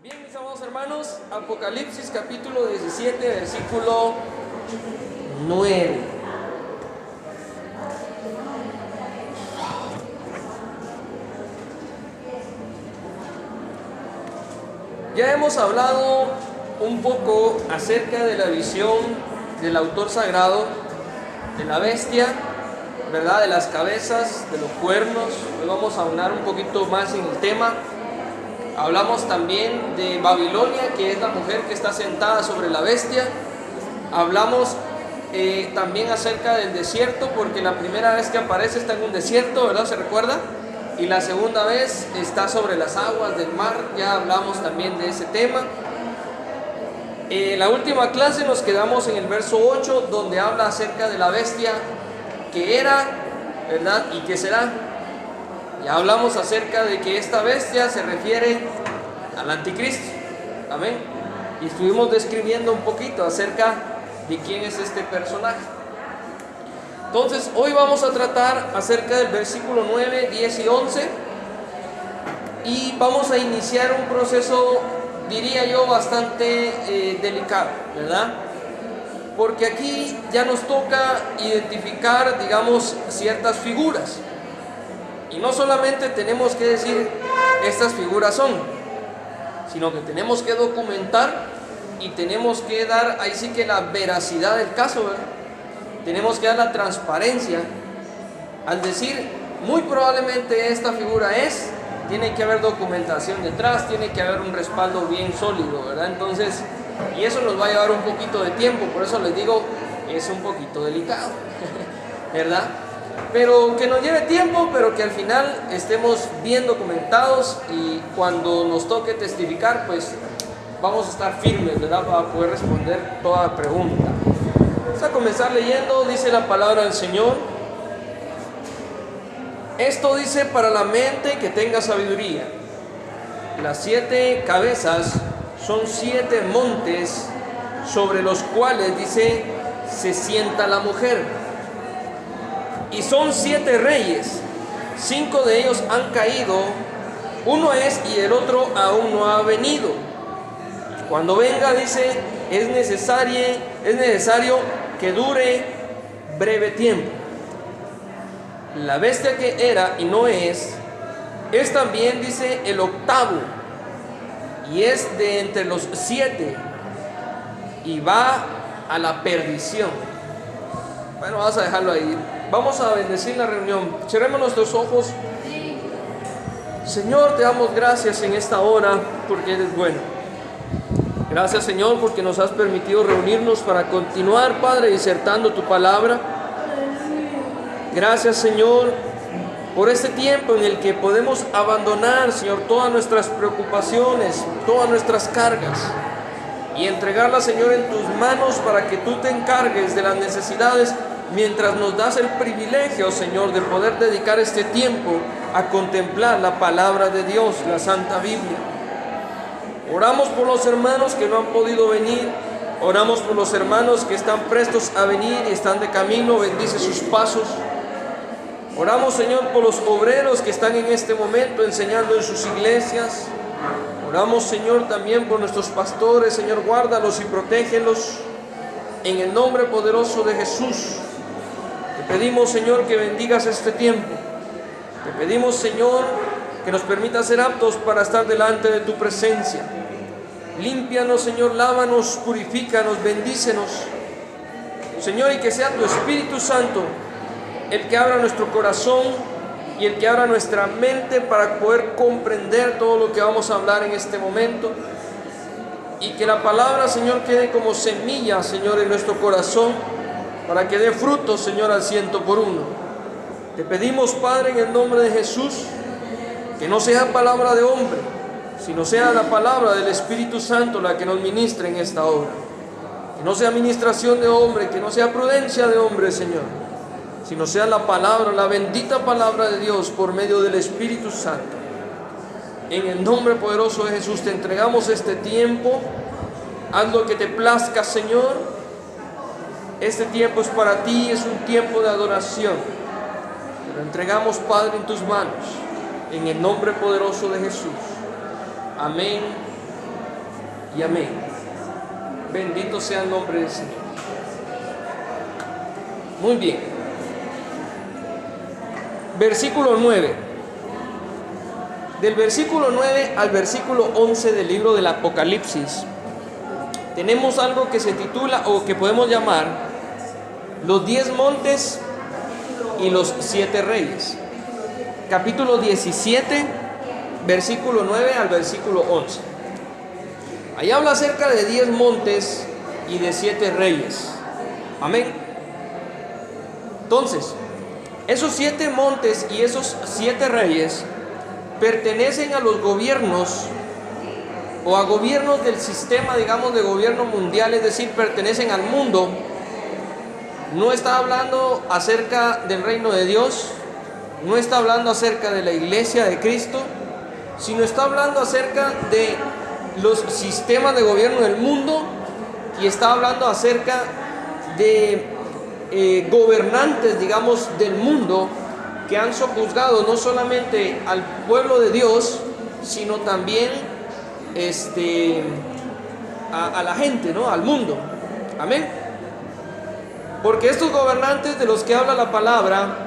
Bien, mis amados hermanos, Apocalipsis capítulo 17, versículo 9. Ya hemos hablado un poco acerca de la visión del autor sagrado, de la bestia, ¿verdad? De las cabezas, de los cuernos. Hoy vamos a aunar un poquito más en el tema. Hablamos también de Babilonia, que es la mujer que está sentada sobre la bestia. Hablamos también acerca del desierto, porque la primera vez que aparece está en un desierto, ¿verdad? ¿Se recuerda? Y la segunda vez está sobre las aguas del mar. Ya hablamos también de ese tema. La última clase nos quedamos en el verso 8, donde habla acerca de la bestia que era, ¿verdad? Y que será. Ya hablamos acerca de que esta bestia se refiere al anticristo. Amén. Y estuvimos describiendo un poquito acerca de quién es este personaje. Entonces, hoy vamos a tratar acerca del versículo 9, 10 y 11. Y vamos a iniciar un proceso, diría yo, bastante delicado, ¿verdad? Porque aquí ya nos toca identificar, digamos, ciertas figuras. Y no solamente tenemos que decir estas figuras son, sino que tenemos que documentar y tenemos que dar ahí sí que la veracidad del caso, ¿verdad? Tenemos que dar la transparencia al decir muy probablemente esta figura es, tiene que haber documentación detrás, tiene que haber un respaldo bien sólido, ¿verdad? Entonces, y eso nos va a llevar un poquito de tiempo, por eso les digo, es un poquito delicado, ¿verdad? Pero que nos lleve tiempo, pero que al final estemos bien documentados, y cuando nos toque testificar, pues vamos a estar firmes, ¿verdad? Para poder responder toda pregunta. Vamos a comenzar leyendo. Dice la palabra del Señor: esto dice para la mente que tenga sabiduría. Las 7 cabezas son 7 montes sobre los cuales, dice, se sienta la mujer. Y son 7 reyes, 5 de ellos han caído, uno es y el otro aún no ha venido. Cuando venga, dice, es necesario que dure breve tiempo. La bestia que era y no es también, dice, el octavo, y es de entre los 7, y va a la perdición. Bueno, vamos a dejarlo ahí. Vamos a bendecir la reunión. Cerremos nuestros ojos. Señor, te damos gracias en esta hora porque eres bueno. Gracias, Señor, porque nos has permitido reunirnos para continuar, Padre, disertando tu palabra. Gracias, Señor, por este tiempo en el que podemos abandonar, Señor, todas nuestras preocupaciones, todas nuestras cargas, y entregarlas, Señor, en tus manos para que tú te encargues de las necesidades, mientras nos das el privilegio, Señor, de poder dedicar este tiempo a contemplar la palabra de Dios, la Santa Biblia. Oramos por los hermanos que no han podido venir, oramos por los hermanos que están prestos a venir y están de camino, bendice sus pasos. Oramos, Señor, por los obreros que están en este momento enseñando en sus iglesias. Oramos, Señor, también por nuestros pastores. Señor, guárdalos y protégelos en el nombre poderoso de Jesús. Te pedimos, Señor, que bendigas este tiempo. Te pedimos, Señor, que nos permitas ser aptos para estar delante de tu presencia. Límpianos, Señor, lávanos, purifícanos, bendícenos, Señor, y que sea tu Espíritu Santo el que abra nuestro corazón y el que abra nuestra mente para poder comprender todo lo que vamos a hablar en este momento, y que la palabra, Señor, quede como semilla, Señor, en nuestro corazón, para que dé fruto, Señor, al 100 por 1. Te pedimos, Padre, en el nombre de Jesús, que no sea palabra de hombre, sino sea la palabra del Espíritu Santo la que nos ministre en esta hora. Que no sea administración de hombre, que no sea prudencia de hombre, Señor, sino sea la palabra, la bendita palabra de Dios por medio del Espíritu Santo. En el nombre poderoso de Jesús te entregamos este tiempo. Haz lo que te plazca, Señor. Este tiempo es para ti, es un tiempo de adoración. Te lo entregamos, Padre, en tus manos, en el nombre poderoso de Jesús. Amén y amén. Bendito sea el nombre del Señor. Muy bien. Versículo 9. Del versículo 9 al versículo 11 del libro del Apocalipsis, tenemos algo que se titula, o que podemos llamar, los 10 montes y los 7 reyes. Capítulo 17, versículo 9 al versículo 11. Ahí habla acerca de 10 montes y de 7 reyes. Amén. Entonces, esos 7 montes y esos 7 reyes pertenecen a los gobiernos, o a gobiernos del sistema, digamos, de gobierno mundial, es decir, pertenecen al mundo. No está hablando acerca del reino de Dios, no está hablando acerca de la iglesia de Cristo, sino está hablando acerca de los sistemas de gobierno del mundo, y está hablando acerca de gobernantes, digamos, del mundo, que han sojuzgado no solamente al pueblo de Dios, sino también a la gente, ¿no? Al mundo. Amén. Porque estos gobernantes de los que habla la palabra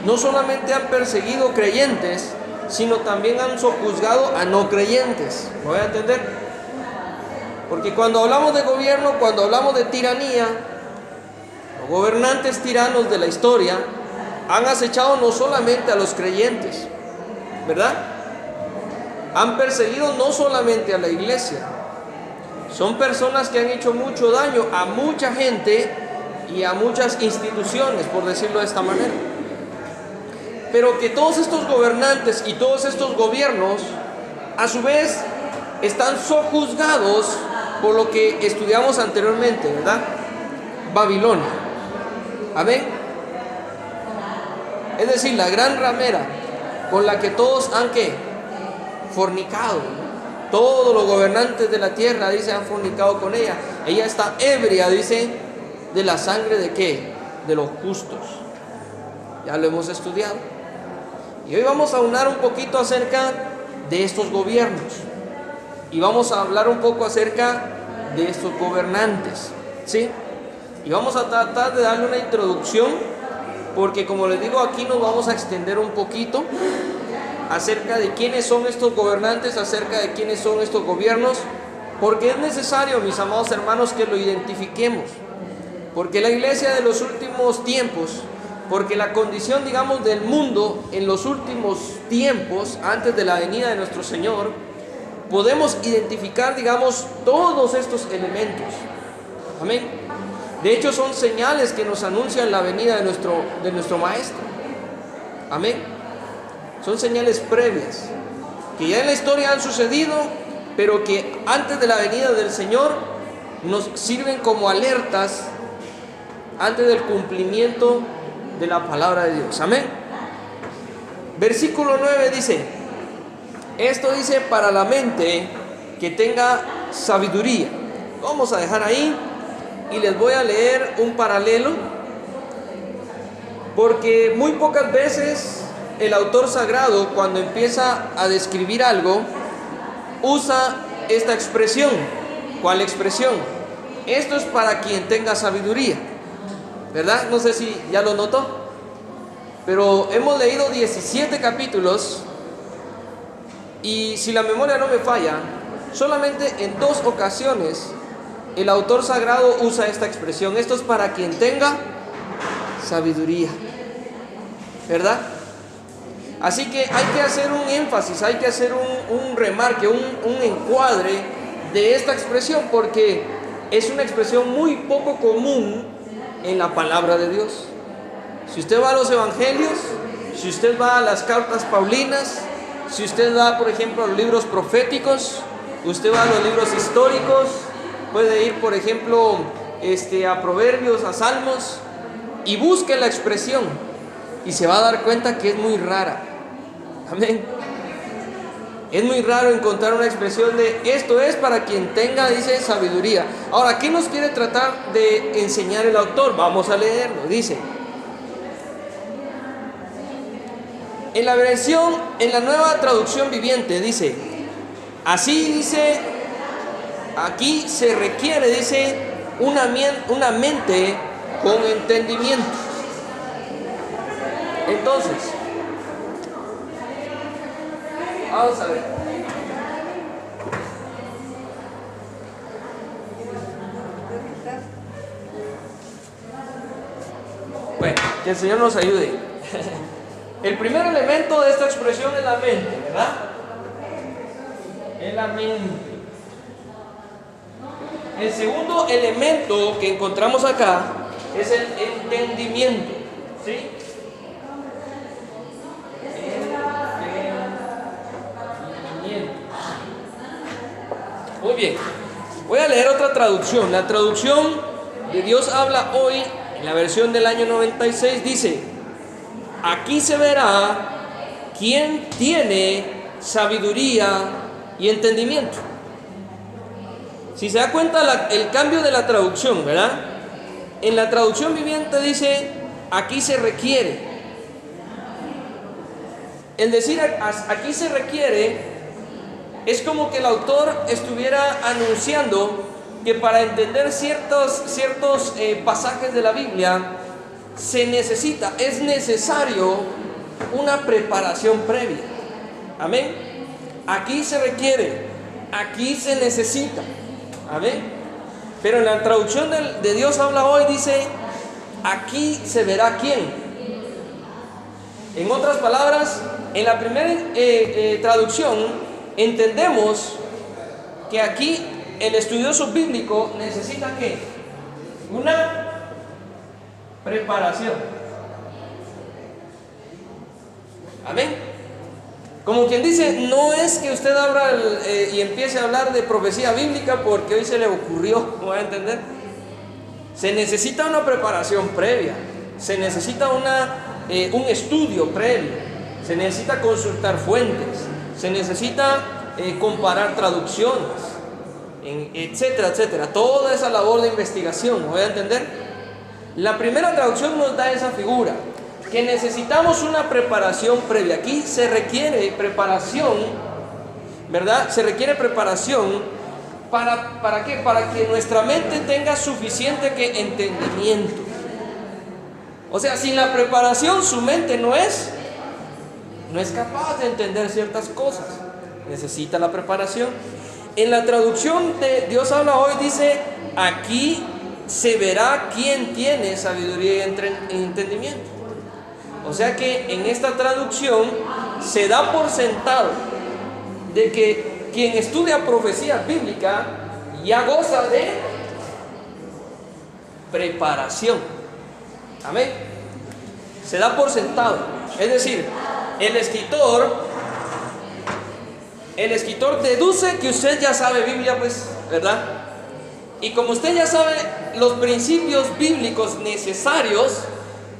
no solamente han perseguido creyentes, sino también han sojuzgado a no creyentes. ¿Me voy a entender? Porque cuando hablamos de gobierno, cuando hablamos de tiranía, los gobernantes tiranos de la historia han acechado no solamente a los creyentes, ¿verdad? Han perseguido no solamente a la iglesia. Son personas que han hecho mucho daño a mucha gente y a muchas instituciones, por decirlo de esta manera. Pero que todos estos gobernantes y todos estos gobiernos, a su vez, están sojuzgados por lo que estudiamos anteriormente, ¿verdad? Babilonia. Amén. Es decir, la gran ramera con la que todos han fornicado. Todos los gobernantes de la tierra, dice, han fornicado con ella. Ella está ebria, dice, de la sangre de ¿qué? De los justos. Ya lo hemos estudiado. Y hoy vamos a hablar un poquito acerca de estos gobiernos. Y vamos a hablar un poco acerca de estos gobernantes, ¿sí? Y vamos a tratar de darle una introducción, porque como les digo, aquí nos vamos a extender un poquito acerca de quiénes son estos gobernantes, acerca de quiénes son estos gobiernos, porque es necesario, mis amados hermanos, que lo identifiquemos, porque la iglesia de los últimos tiempos, porque la condición, digamos, del mundo en los últimos tiempos, antes de la venida de nuestro Señor, podemos identificar, digamos, todos estos elementos. Amén. De hecho, son señales que nos anuncian la venida de nuestro Maestro. Amén. Son señales previas, que ya en la historia han sucedido, pero que antes de la venida del Señor nos sirven como alertas antes del cumplimiento de la palabra de Dios. Amén. Versículo 9 dice, esto dice para la mente que tenga sabiduría. Vamos a dejar ahí y les voy a leer un paralelo, porque muy pocas veces el autor sagrado, cuando empieza a describir algo, usa esta expresión. ¿Cuál expresión? Esto es para quien tenga sabiduría, ¿verdad? No sé si ya lo notó, pero hemos leído 17 capítulos y, si la memoria no me falla, solamente en 2 ocasiones el autor sagrado usa esta expresión. Esto es para quien tenga sabiduría, ¿verdad? Así que hay que hacer un énfasis, hay que hacer un remarque, un encuadre de esta expresión, porque es una expresión muy poco común en la palabra de Dios. Si usted va a los evangelios, si usted va a las cartas paulinas, si usted va, por ejemplo, a los libros proféticos, usted va a los libros históricos, puede ir, por ejemplo, a Proverbios, a Salmos, y busque la expresión, y se va a dar cuenta que es muy rara. Amén. Es muy raro encontrar una expresión de esto es para quien tenga, dice, sabiduría. Ahora, ¿qué nos quiere tratar de enseñar el autor? Vamos a leerlo. Dice, en la nueva traducción viviente, dice, así dice aquí se requiere, dice, una mente con entendimiento. Entonces, vamos a ver. Bueno, que el Señor nos ayude. El primer elemento de esta expresión es la mente, ¿verdad? Es la mente. El segundo elemento que encontramos acá es el entendimiento, ¿sí? Entendimiento. Muy bien. Voy a leer otra traducción. La traducción de Dios habla hoy, en la versión del año 96, dice: aquí se verá quién tiene sabiduría y entendimiento. Si se da cuenta el cambio de la traducción, ¿verdad? En la traducción viviente dice: aquí se requiere. El decir aquí se requiere es como que el autor estuviera anunciando que para entender ciertos pasajes de la Biblia es necesario una preparación previa. Amén. Aquí se requiere, aquí se necesita. Amén. Pero en la traducción de Dios habla hoy dice: aquí se verá quién. En otras palabras, en la primera traducción entendemos que aquí el estudioso bíblico necesita ¿qué? Una preparación. Amén. Como quien dice, no es que usted abra y empiece a hablar de profecía bíblica porque hoy se le ocurrió, ¿me va a entender? Se necesita una preparación previa, se necesita un estudio previo, se necesita consultar fuentes, se necesita comparar traducciones, etcétera, etcétera. Toda esa labor de investigación, ¿me voy a entender? La primera traducción nos da esa figura, que necesitamos una preparación previa. Aquí se requiere preparación, ¿verdad? Se requiere preparación ¿para qué? Para que nuestra mente tenga suficiente entendimiento. O sea, sin la preparación su mente no es capaz de entender ciertas cosas. Necesita la preparación. En la traducción de Dios habla hoy dice: aquí se verá quién tiene sabiduría y entendimiento. O sea que en esta traducción se da por sentado de que quien estudia profecía bíblica ya goza de preparación. Amén. Se da por sentado. Es decir, el escritor deduce que usted ya sabe Biblia, pues, ¿verdad? Y como usted ya sabe los principios bíblicos necesarios,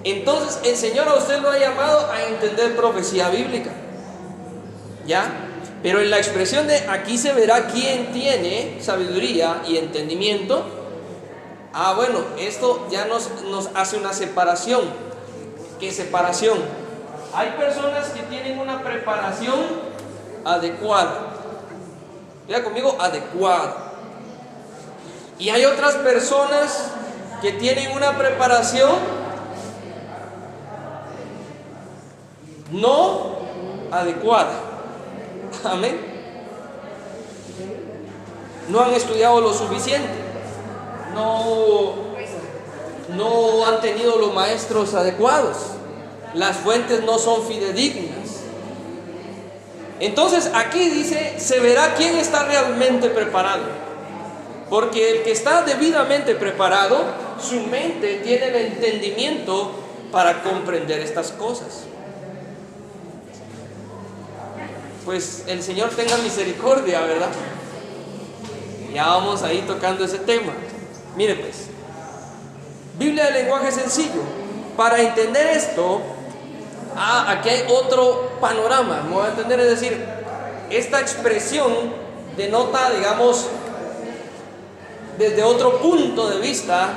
entonces el Señor a usted lo ha llamado a entender profecía bíblica. ¿Ya? Pero en la expresión de aquí se verá quién tiene sabiduría y entendimiento, bueno, esto ya nos hace una separación. ¿Qué separación? Hay personas que tienen una preparación adecuada. Mira conmigo, adecuada. Y hay otras personas que tienen una preparación no adecuada. Amén. No han estudiado lo suficiente. No han tenido los maestros adecuados. Las fuentes no son fidedignas. Entonces aquí dice: se verá quién está realmente preparado. Porque el que está debidamente preparado, su mente tiene el entendimiento para comprender estas cosas. Pues el Señor tenga misericordia, ¿verdad? Ya vamos ahí tocando ese tema. Mire pues, Biblia de lenguaje sencillo. Para entender esto, aquí hay otro panorama, ¿me voy a entender? Es decir, esta expresión denota, digamos, desde otro punto de vista,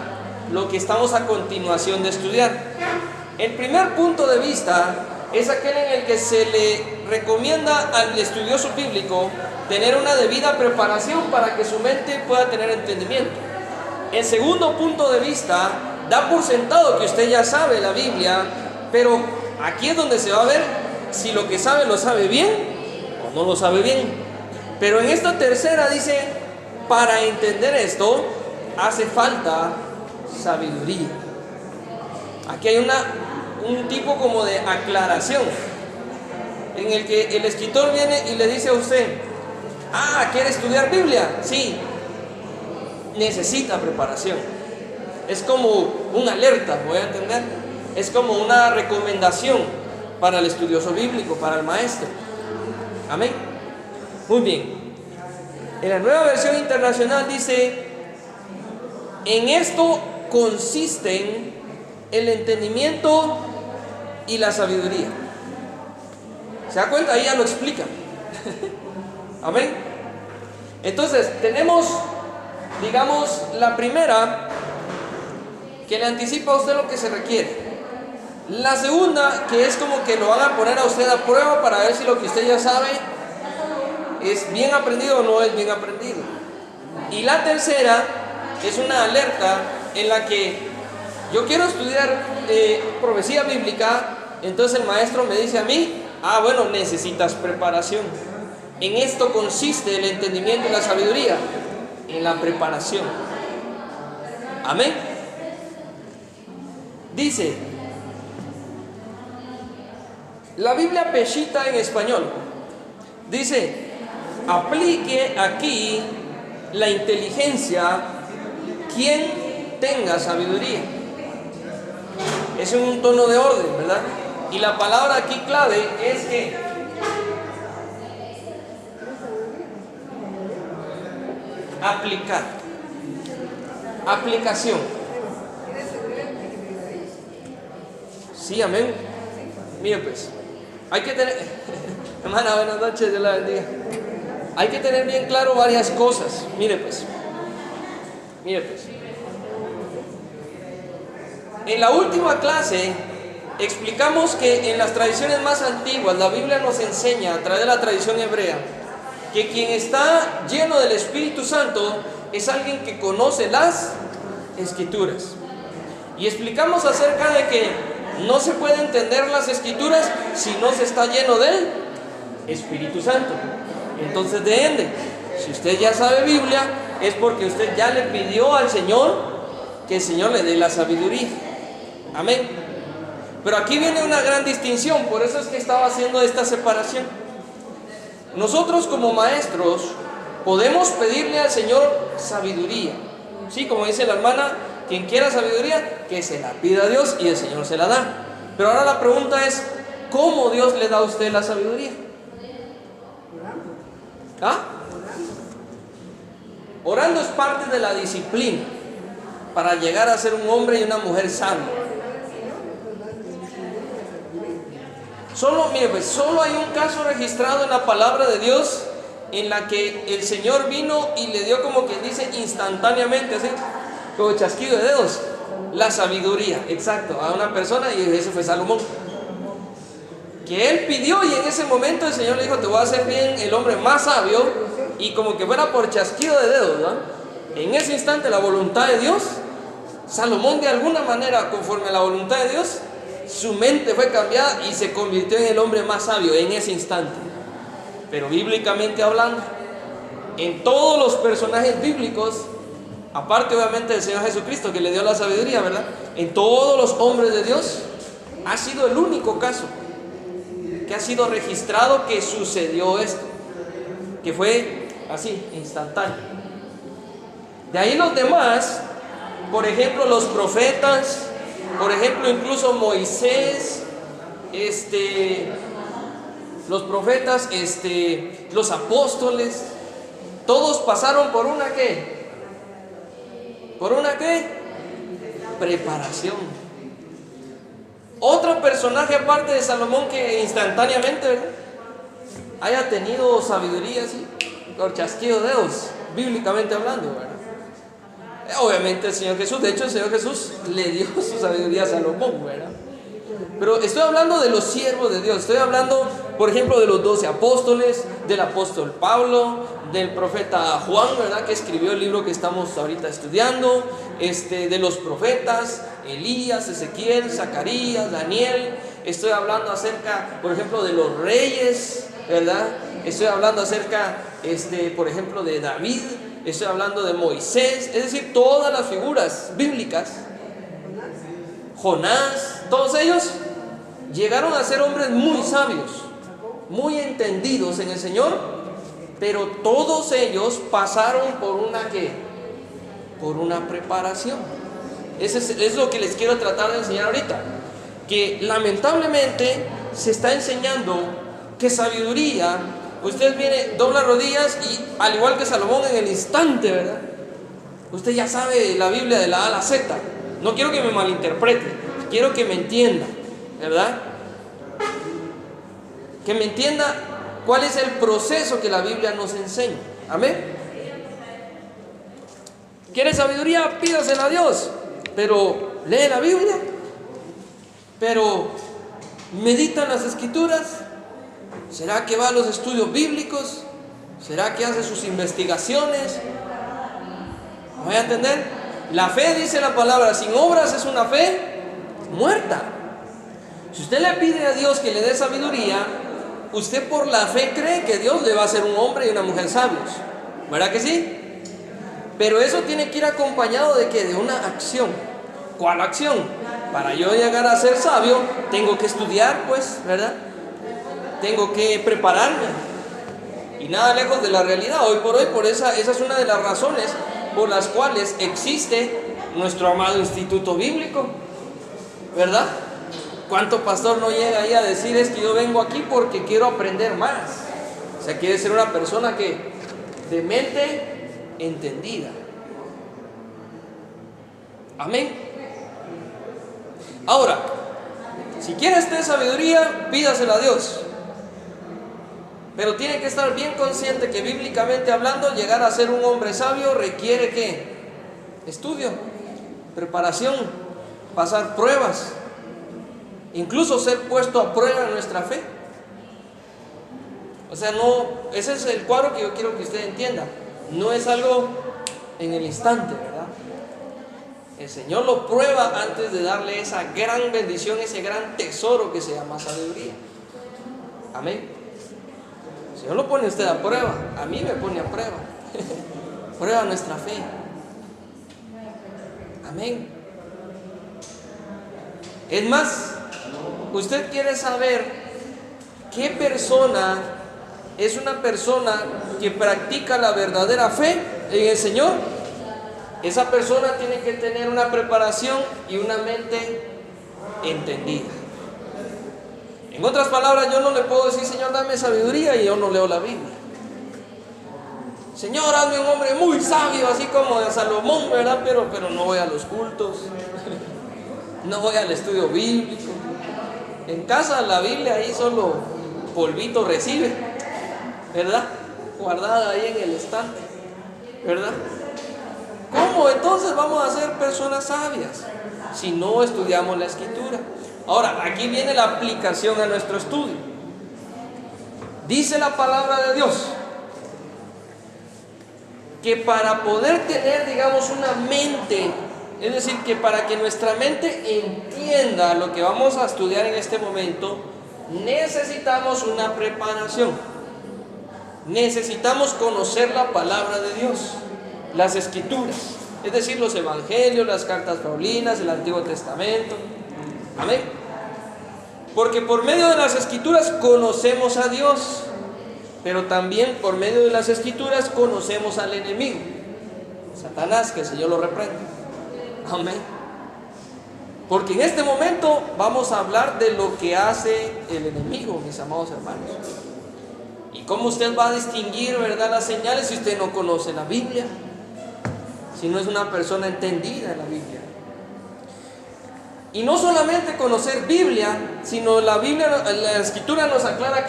lo que estamos a continuación de estudiar. El primer punto de vista es aquel en el que se le recomienda al estudioso bíblico tener una debida preparación para que su mente pueda tener entendimiento. El segundo punto de vista da por sentado que usted ya sabe la Biblia, pero aquí es donde se va a ver si lo que sabe lo sabe bien o no lo sabe bien. Pero en esta tercera dice, para entender esto hace falta sabiduría. Aquí hay un tipo como de aclaración en el que el escritor viene y le dice a usted: ¿quiere estudiar Biblia? Sí, necesita preparación. Es como una alerta, voy a entender. Es como una recomendación para el estudioso bíblico, para el maestro. Amén. Muy bien. En la Nueva Versión Internacional dice: en esto consisten el entendimiento y la sabiduría. ¿Se da cuenta? Ahí ya lo explica. Amén. Entonces tenemos, digamos, la primera, que le anticipa a usted lo que se requiere. La segunda, que es como que lo van a poner a usted a prueba para ver si lo que usted ya sabe es bien aprendido o no es bien aprendido. Y la tercera es una alerta en la que yo quiero estudiar profecía bíblica, entonces el maestro me dice a mí: bueno, necesitas preparación. En esto consiste el entendimiento y la sabiduría, en la preparación. Amén. Dice la Biblia Peshitta en español, dice: aplique aquí la inteligencia quien tenga sabiduría. Es un tono de orden, ¿verdad? Y la palabra aquí clave es que aplicar, aplicación. Sí, amén. Mire pues, hay que tener hermana, buenas noches, Dios la bendiga. Hay que tener bien claro varias cosas. Mire pues, en la última clase explicamos que en las tradiciones más antiguas la Biblia nos enseña, a través de la tradición hebrea, que quien está lleno del Espíritu Santo es alguien que conoce las Escrituras. Y explicamos acerca de que no se puede entender las Escrituras si no se está lleno del Espíritu Santo. Entonces, de ende, si usted ya sabe Biblia, es porque usted ya le pidió al Señor que el Señor le dé la sabiduría. Amén. Pero aquí viene una gran distinción, por eso es que estaba haciendo esta separación. Nosotros como maestros podemos pedirle al Señor sabiduría. Sí, como dice la hermana, quien quiera sabiduría, que se la pida a Dios y el Señor se la da. Pero ahora la pregunta es, ¿cómo Dios le da a usted la sabiduría? Orando es parte de la disciplina para llegar a ser un hombre y una mujer sabio. Solo hay un caso registrado en la palabra de Dios en la que el Señor vino y le dio, como quien dice, instantáneamente, así, como chasquido de dedos, la sabiduría, exacto, a una persona, y ese fue Salomón. Que él pidió y en ese momento el Señor le dijo: te voy a hacer bien el hombre más sabio, y como que fuera por chasquido de dedos, ¿no? En ese instante la voluntad de Dios, Salomón de alguna manera, conforme a la voluntad de Dios, su mente fue cambiada y se convirtió en el hombre más sabio en ese instante. Pero bíblicamente hablando, en todos los personajes bíblicos, aparte obviamente del Señor Jesucristo que le dio la sabiduría, ¿verdad? En todos los hombres de Dios ha sido el único caso que ha sido registrado que sucedió esto, que fue así, instantáneo. De ahí los demás, por ejemplo los profetas, por ejemplo incluso Moisés, los profetas, los apóstoles, todos pasaron por una ¿qué? ¿Por una qué? Preparación. Otro personaje aparte de Salomón que instantáneamente, ¿verdad?, haya tenido sabiduría así, por chasquido de dedos, bíblicamente hablando, ¿verdad? Obviamente el Señor Jesús. De hecho el Señor Jesús le dio su sabiduría a Salomón, ¿verdad? Pero estoy hablando de los siervos de Dios, estoy hablando por ejemplo, de los 12 apóstoles, del apóstol Pablo, del profeta Juan, ¿verdad?, que escribió el libro que estamos ahorita estudiando, de los profetas, Elías, Ezequiel, Zacarías, Daniel. Estoy hablando acerca, por ejemplo, de los reyes, ¿verdad? Estoy hablando acerca, por ejemplo, de David. Estoy hablando de Moisés, es decir, todas las figuras bíblicas. Jonás, todos ellos llegaron a ser hombres muy sabios, muy entendidos en el Señor, pero todos ellos pasaron por por una preparación. Eso es lo que les quiero tratar de enseñar ahorita, que lamentablemente se está enseñando que sabiduría, usted viene, dobla rodillas y al igual que Salomón en el instante, ¿verdad?, usted ya sabe la Biblia de la A a la Z. No quiero que me malinterprete, quiero que me entienda, ¿verdad? Que me entienda cuál es el proceso que la Biblia nos enseña. Amén. ¿Quiere sabiduría? Pídasela a Dios, pero lee la Biblia, pero medita en las Escrituras. ¿Será que va a los estudios bíblicos? ¿Será que hace sus investigaciones? ¿Me voy a entender? La fe, dice la palabra, sin obras es una fe muerta. Si usted le pide a Dios que le dé sabiduría, usted por la fe cree que Dios le va a hacer un hombre y una mujer sabios, ¿verdad que sí? Pero eso tiene que ir acompañado de ¿qué? De una acción. ¿Cuál acción? Para yo llegar a ser sabio, tengo que estudiar, pues, ¿verdad? Tengo que prepararme. Y nada lejos de la realidad. Hoy por hoy, esa es una de las razones por las cuales existe nuestro amado Instituto Bíblico, ¿verdad? ¿Cuánto pastor no llega ahí a decir es que yo vengo aquí porque quiero aprender más? O sea, quiere ser una persona que de mente entendida. Amén. Ahora, si quiere usted sabiduría, pídasela a Dios. Pero tiene que estar bien consciente que bíblicamente hablando, llegar a ser un hombre sabio requiere ¿qué? Estudio, preparación, pasar pruebas, incluso ser puesto a prueba en nuestra fe. O sea, no, ese es el cuadro que yo quiero que usted entienda. No es algo en el instante, ¿verdad? El Señor lo prueba antes de darle esa gran bendición, ese gran tesoro que se llama sabiduría. Amén. El Señor lo pone usted a prueba, a mí me pone a prueba. Prueba nuestra fe. Amén. Es más, usted quiere saber qué persona es una persona que practica la verdadera fe en el Señor. Esa persona tiene que tener una preparación y una mente entendida. En otras palabras, yo no le puedo decir, Señor, dame sabiduría, y yo no leo la Biblia. Señor, hazme un hombre muy sabio, así como de Salomón, ¿verdad? Pero no voy a los cultos, no voy al estudio bíblico. En casa la Biblia ahí solo polvito recibe, ¿verdad? Guardada ahí en el estante, ¿verdad? ¿Cómo entonces vamos a ser personas sabias si no estudiamos la Escritura? Ahora, aquí viene la aplicación a nuestro estudio. Dice la palabra de Dios que para poder tener, digamos, una mente, es decir, que para que nuestra mente entienda lo que vamos a estudiar en este momento, necesitamos una preparación. Necesitamos conocer la palabra de Dios, las Escrituras, es decir, los evangelios, las cartas paulinas, el Antiguo Testamento. Amén. Porque por medio de las Escrituras conocemos a Dios, pero también por medio de las Escrituras conocemos al enemigo, Satanás, que el Señor lo reprenda. Amén. Porque en este momento vamos a hablar de lo que hace el enemigo, mis amados hermanos. Y cómo usted va a distinguir, ¿verdad?, las señales si usted no conoce la Biblia, si no es una persona entendida en la Biblia. Y no solamente conocer Biblia, sino la Escritura nos aclara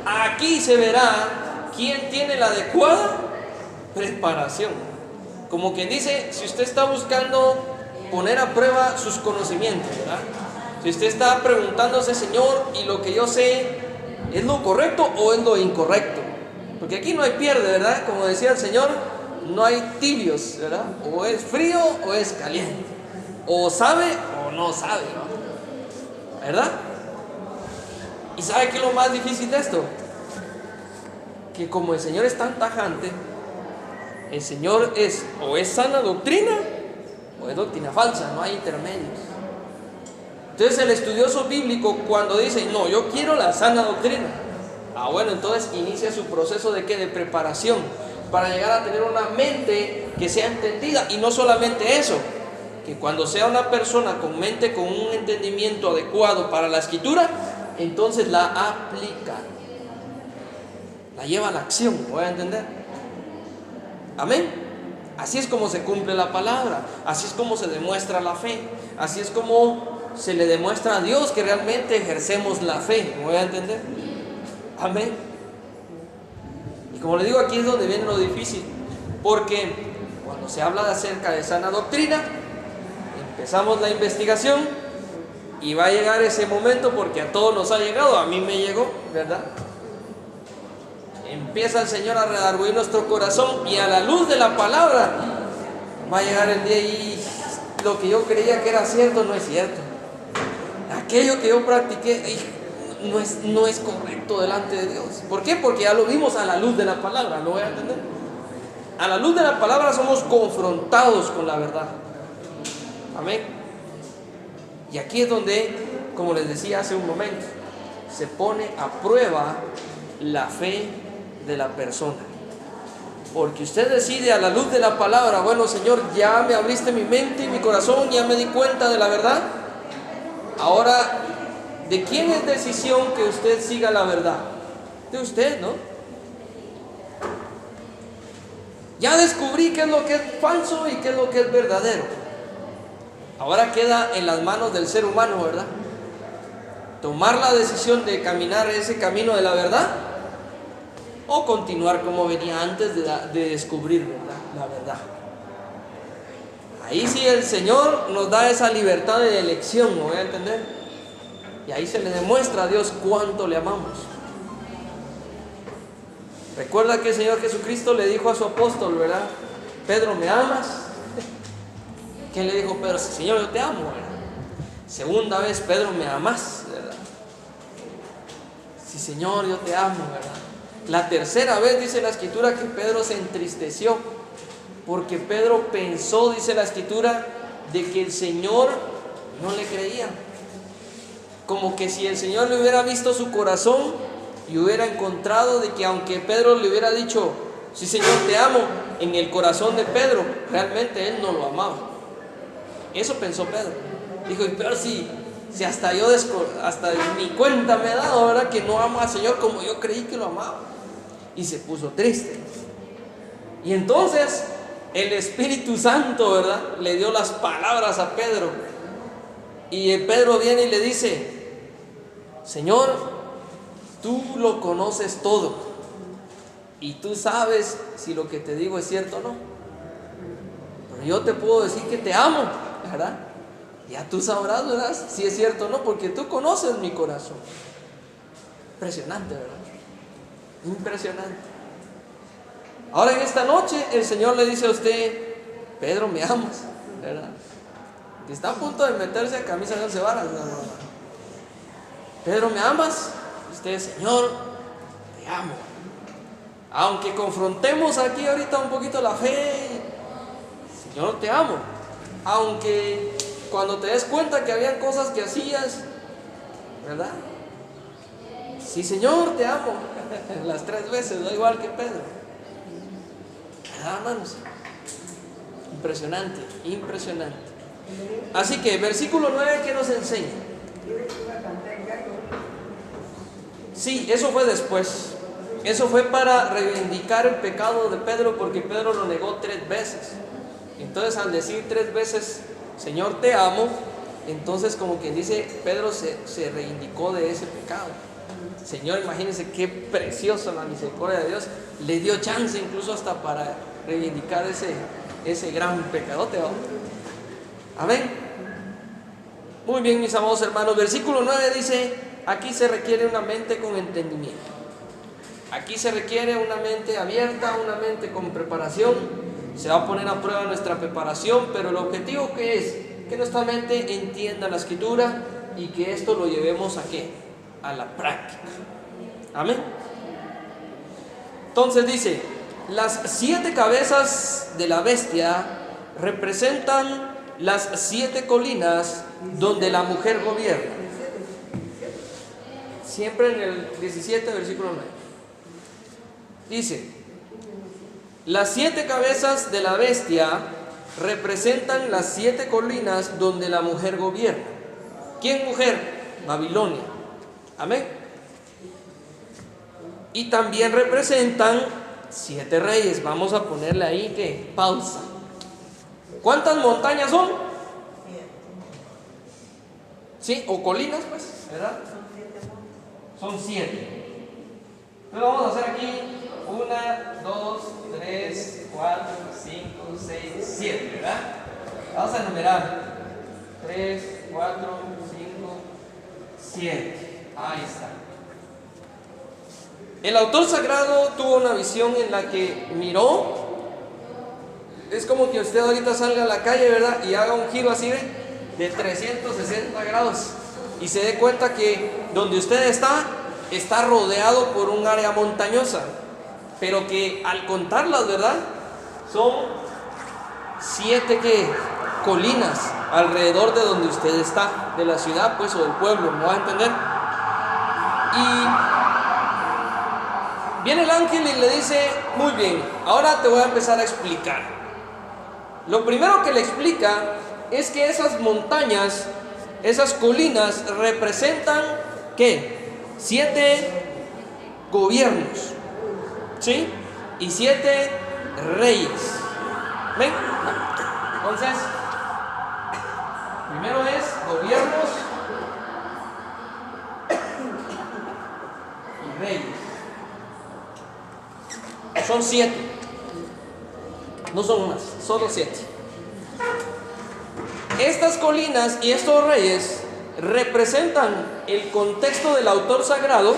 aquí se verá quién tiene la adecuada preparación. Como quien dice, si usted está buscando poner a prueba sus conocimientos, ¿verdad? Si usted está preguntándose, Señor, y lo que yo sé, ¿Es lo correcto o es lo incorrecto? Porque aquí no hay pierde, ¿verdad? Como decía el Señor, no hay tibios, ¿verdad? O es frío o es caliente. O sabe o no sabe, ¿no? ¿Verdad? ¿Y sabe qué es lo más difícil de esto? Que como el Señor es tan tajante, el Señor es o es sana doctrina o es doctrina falsa, no hay intermedios. Entonces el estudioso bíblico, cuando dice, no, yo quiero la sana doctrina, bueno, entonces inicia su proceso de ¿qué? De preparación, para llegar a tener una mente que sea entendida. Y no solamente eso, que cuando sea una persona con mente, con un entendimiento adecuado para la escritura, entonces la aplica, la lleva a la acción, ¿me voy a entender? Amén. Así es como se cumple la palabra, así es como se demuestra la fe, así es como se le demuestra a Dios que realmente ejercemos la fe, ¿me voy a entender? Amén. Y como le digo, aquí es donde viene lo difícil, porque cuando se habla acerca de sana doctrina, empezamos la investigación y va a llegar ese momento, porque a todos nos ha llegado, a mí me llegó, ¿verdad? Empieza el Señor a redarguir nuestro corazón y a la luz de la palabra va a llegar el día y lo que yo creía que era cierto no es cierto. Aquello que yo practiqué no es correcto delante de Dios. ¿Por qué? Porque ya lo vimos a la luz de la palabra, ¿lo voy a entender? A la luz de la palabra somos confrontados con la verdad. Amén. Y aquí es donde, como les decía hace un momento, se pone a prueba la fe de la persona. Porque usted decide a la luz de la palabra, bueno, Señor, ya me abriste mi mente y mi corazón, ya me di cuenta de la verdad. Ahora, ¿de quién es decisión que usted siga la verdad? De usted, ¿no? Ya descubrí qué es lo que es falso y qué es lo que es verdadero. Ahora queda en las manos del ser humano, ¿verdad? Tomar la decisión de caminar ese camino de la verdad o continuar como venía antes de descubrir, ¿verdad? La verdad. Ahí sí el Señor nos da esa libertad de elección, ¿me voy a entender? Y ahí se le demuestra a Dios cuánto le amamos. Recuerda que el Señor Jesucristo le dijo a su apóstol, ¿verdad? Pedro, ¿me amas? ¿Qué le dijo Pedro? Señor, yo te amo, ¿verdad? Segunda vez, Pedro, ¿me amas? ¿Verdad? Sí, Señor, yo te amo, ¿verdad? La tercera vez dice la Escritura que Pedro se entristeció, porque Pedro pensó, dice la Escritura, de que el Señor no le creía. Como que si el Señor le hubiera visto su corazón y hubiera encontrado de que aunque Pedro le hubiera dicho, sí, Señor, te amo, en el corazón de Pedro, realmente él no lo amaba. Eso pensó Pedro. Dijo, pero si hasta yo, hasta mi cuenta me he dado, ¿verdad? Que no amo al Señor como yo creí que lo amaba. Y se puso triste. Y entonces el Espíritu Santo, ¿verdad?, le dio las palabras a Pedro. Y Pedro viene y le dice, Señor, tú lo conoces todo. Y tú sabes si lo que te digo es cierto o no. Pero yo te puedo decir que te amo, ¿verdad? Ya tú sabrás, ¿verdad?, si es cierto o no, porque tú conoces mi corazón. Impresionante, ¿verdad? Impresionante. Ahora en esta noche el Señor le dice a usted, Pedro, ¿me amas? ¿Verdad? Que está a punto de meterse a camisa de 11 varas, ¿no? Pedro, ¿me amas? Usted, Señor, te amo. Aunque confrontemos aquí ahorita un poquito la fe, Señor, te amo. Aunque cuando te des cuenta que habían cosas que hacías, ¿verdad? Sí, Señor, te amo. Las 3 veces, da igual que Pedro. ¿Verdad, hermanos? Impresionante, impresionante. Así que, versículo 9, ¿qué nos enseña? Sí, eso fue después. Eso fue para reivindicar el pecado de Pedro, porque Pedro lo negó 3 veces. Entonces, al decir 3 veces, Señor, te amo, entonces como quien dice, Pedro se reivindicó de ese pecado. Señor, imagínense qué preciosa la misericordia de Dios. Le dio chance incluso hasta para reivindicar ese gran pecadote, ¿no? Amén. Muy bien, mis amados hermanos. Versículo 9 dice, aquí se requiere una mente con entendimiento. Aquí se requiere una mente abierta, una mente con preparación. Se va a poner a prueba nuestra preparación, pero el objetivo que es que nuestra mente entienda la Escritura y que esto lo llevemos ¿a qué? A la práctica. Amén. Entonces dice, las 7 cabezas de la bestia representan las 7 colinas donde la mujer gobierna. Siempre en el 17, versículo 9. Dice, las 7 cabezas de la bestia representan las 7 colinas donde la mujer gobierna. ¿Quién mujer? Babilonia. Amén. Y también representan 7 reyes. Vamos a ponerle ahí que pausa. ¿Cuántas montañas son? ¿Sí? O colinas, pues, ¿verdad? Son 7. Entonces vamos a hacer aquí 1, 2, 3, 4, 5, 6, 7, ¿verdad? Vamos a enumerar 3, 4, 5, 7. Ahí está. El autor sagrado tuvo una visión en la que miró. Es como que usted ahorita salga a la calle, ¿verdad? Y haga un giro así de 360 grados y se dé cuenta que donde usted está rodeado por un área montañosa, pero que al contarlas, ¿verdad? Son 7 colinas alrededor de donde usted está, de la ciudad, pues, o del pueblo, ¿me va a entender? Y viene el ángel y le dice, muy bien, ahora te voy a empezar a explicar. Lo primero que le explica es que esas montañas, esas colinas representan ¿qué? 7 gobiernos, ¿sí? Y 7 reyes. ¿Ven? Entonces, primero es gobiernos y reyes. Son 7. No son más, solo 7. Estas colinas y estos reyes representan el contexto del autor sagrado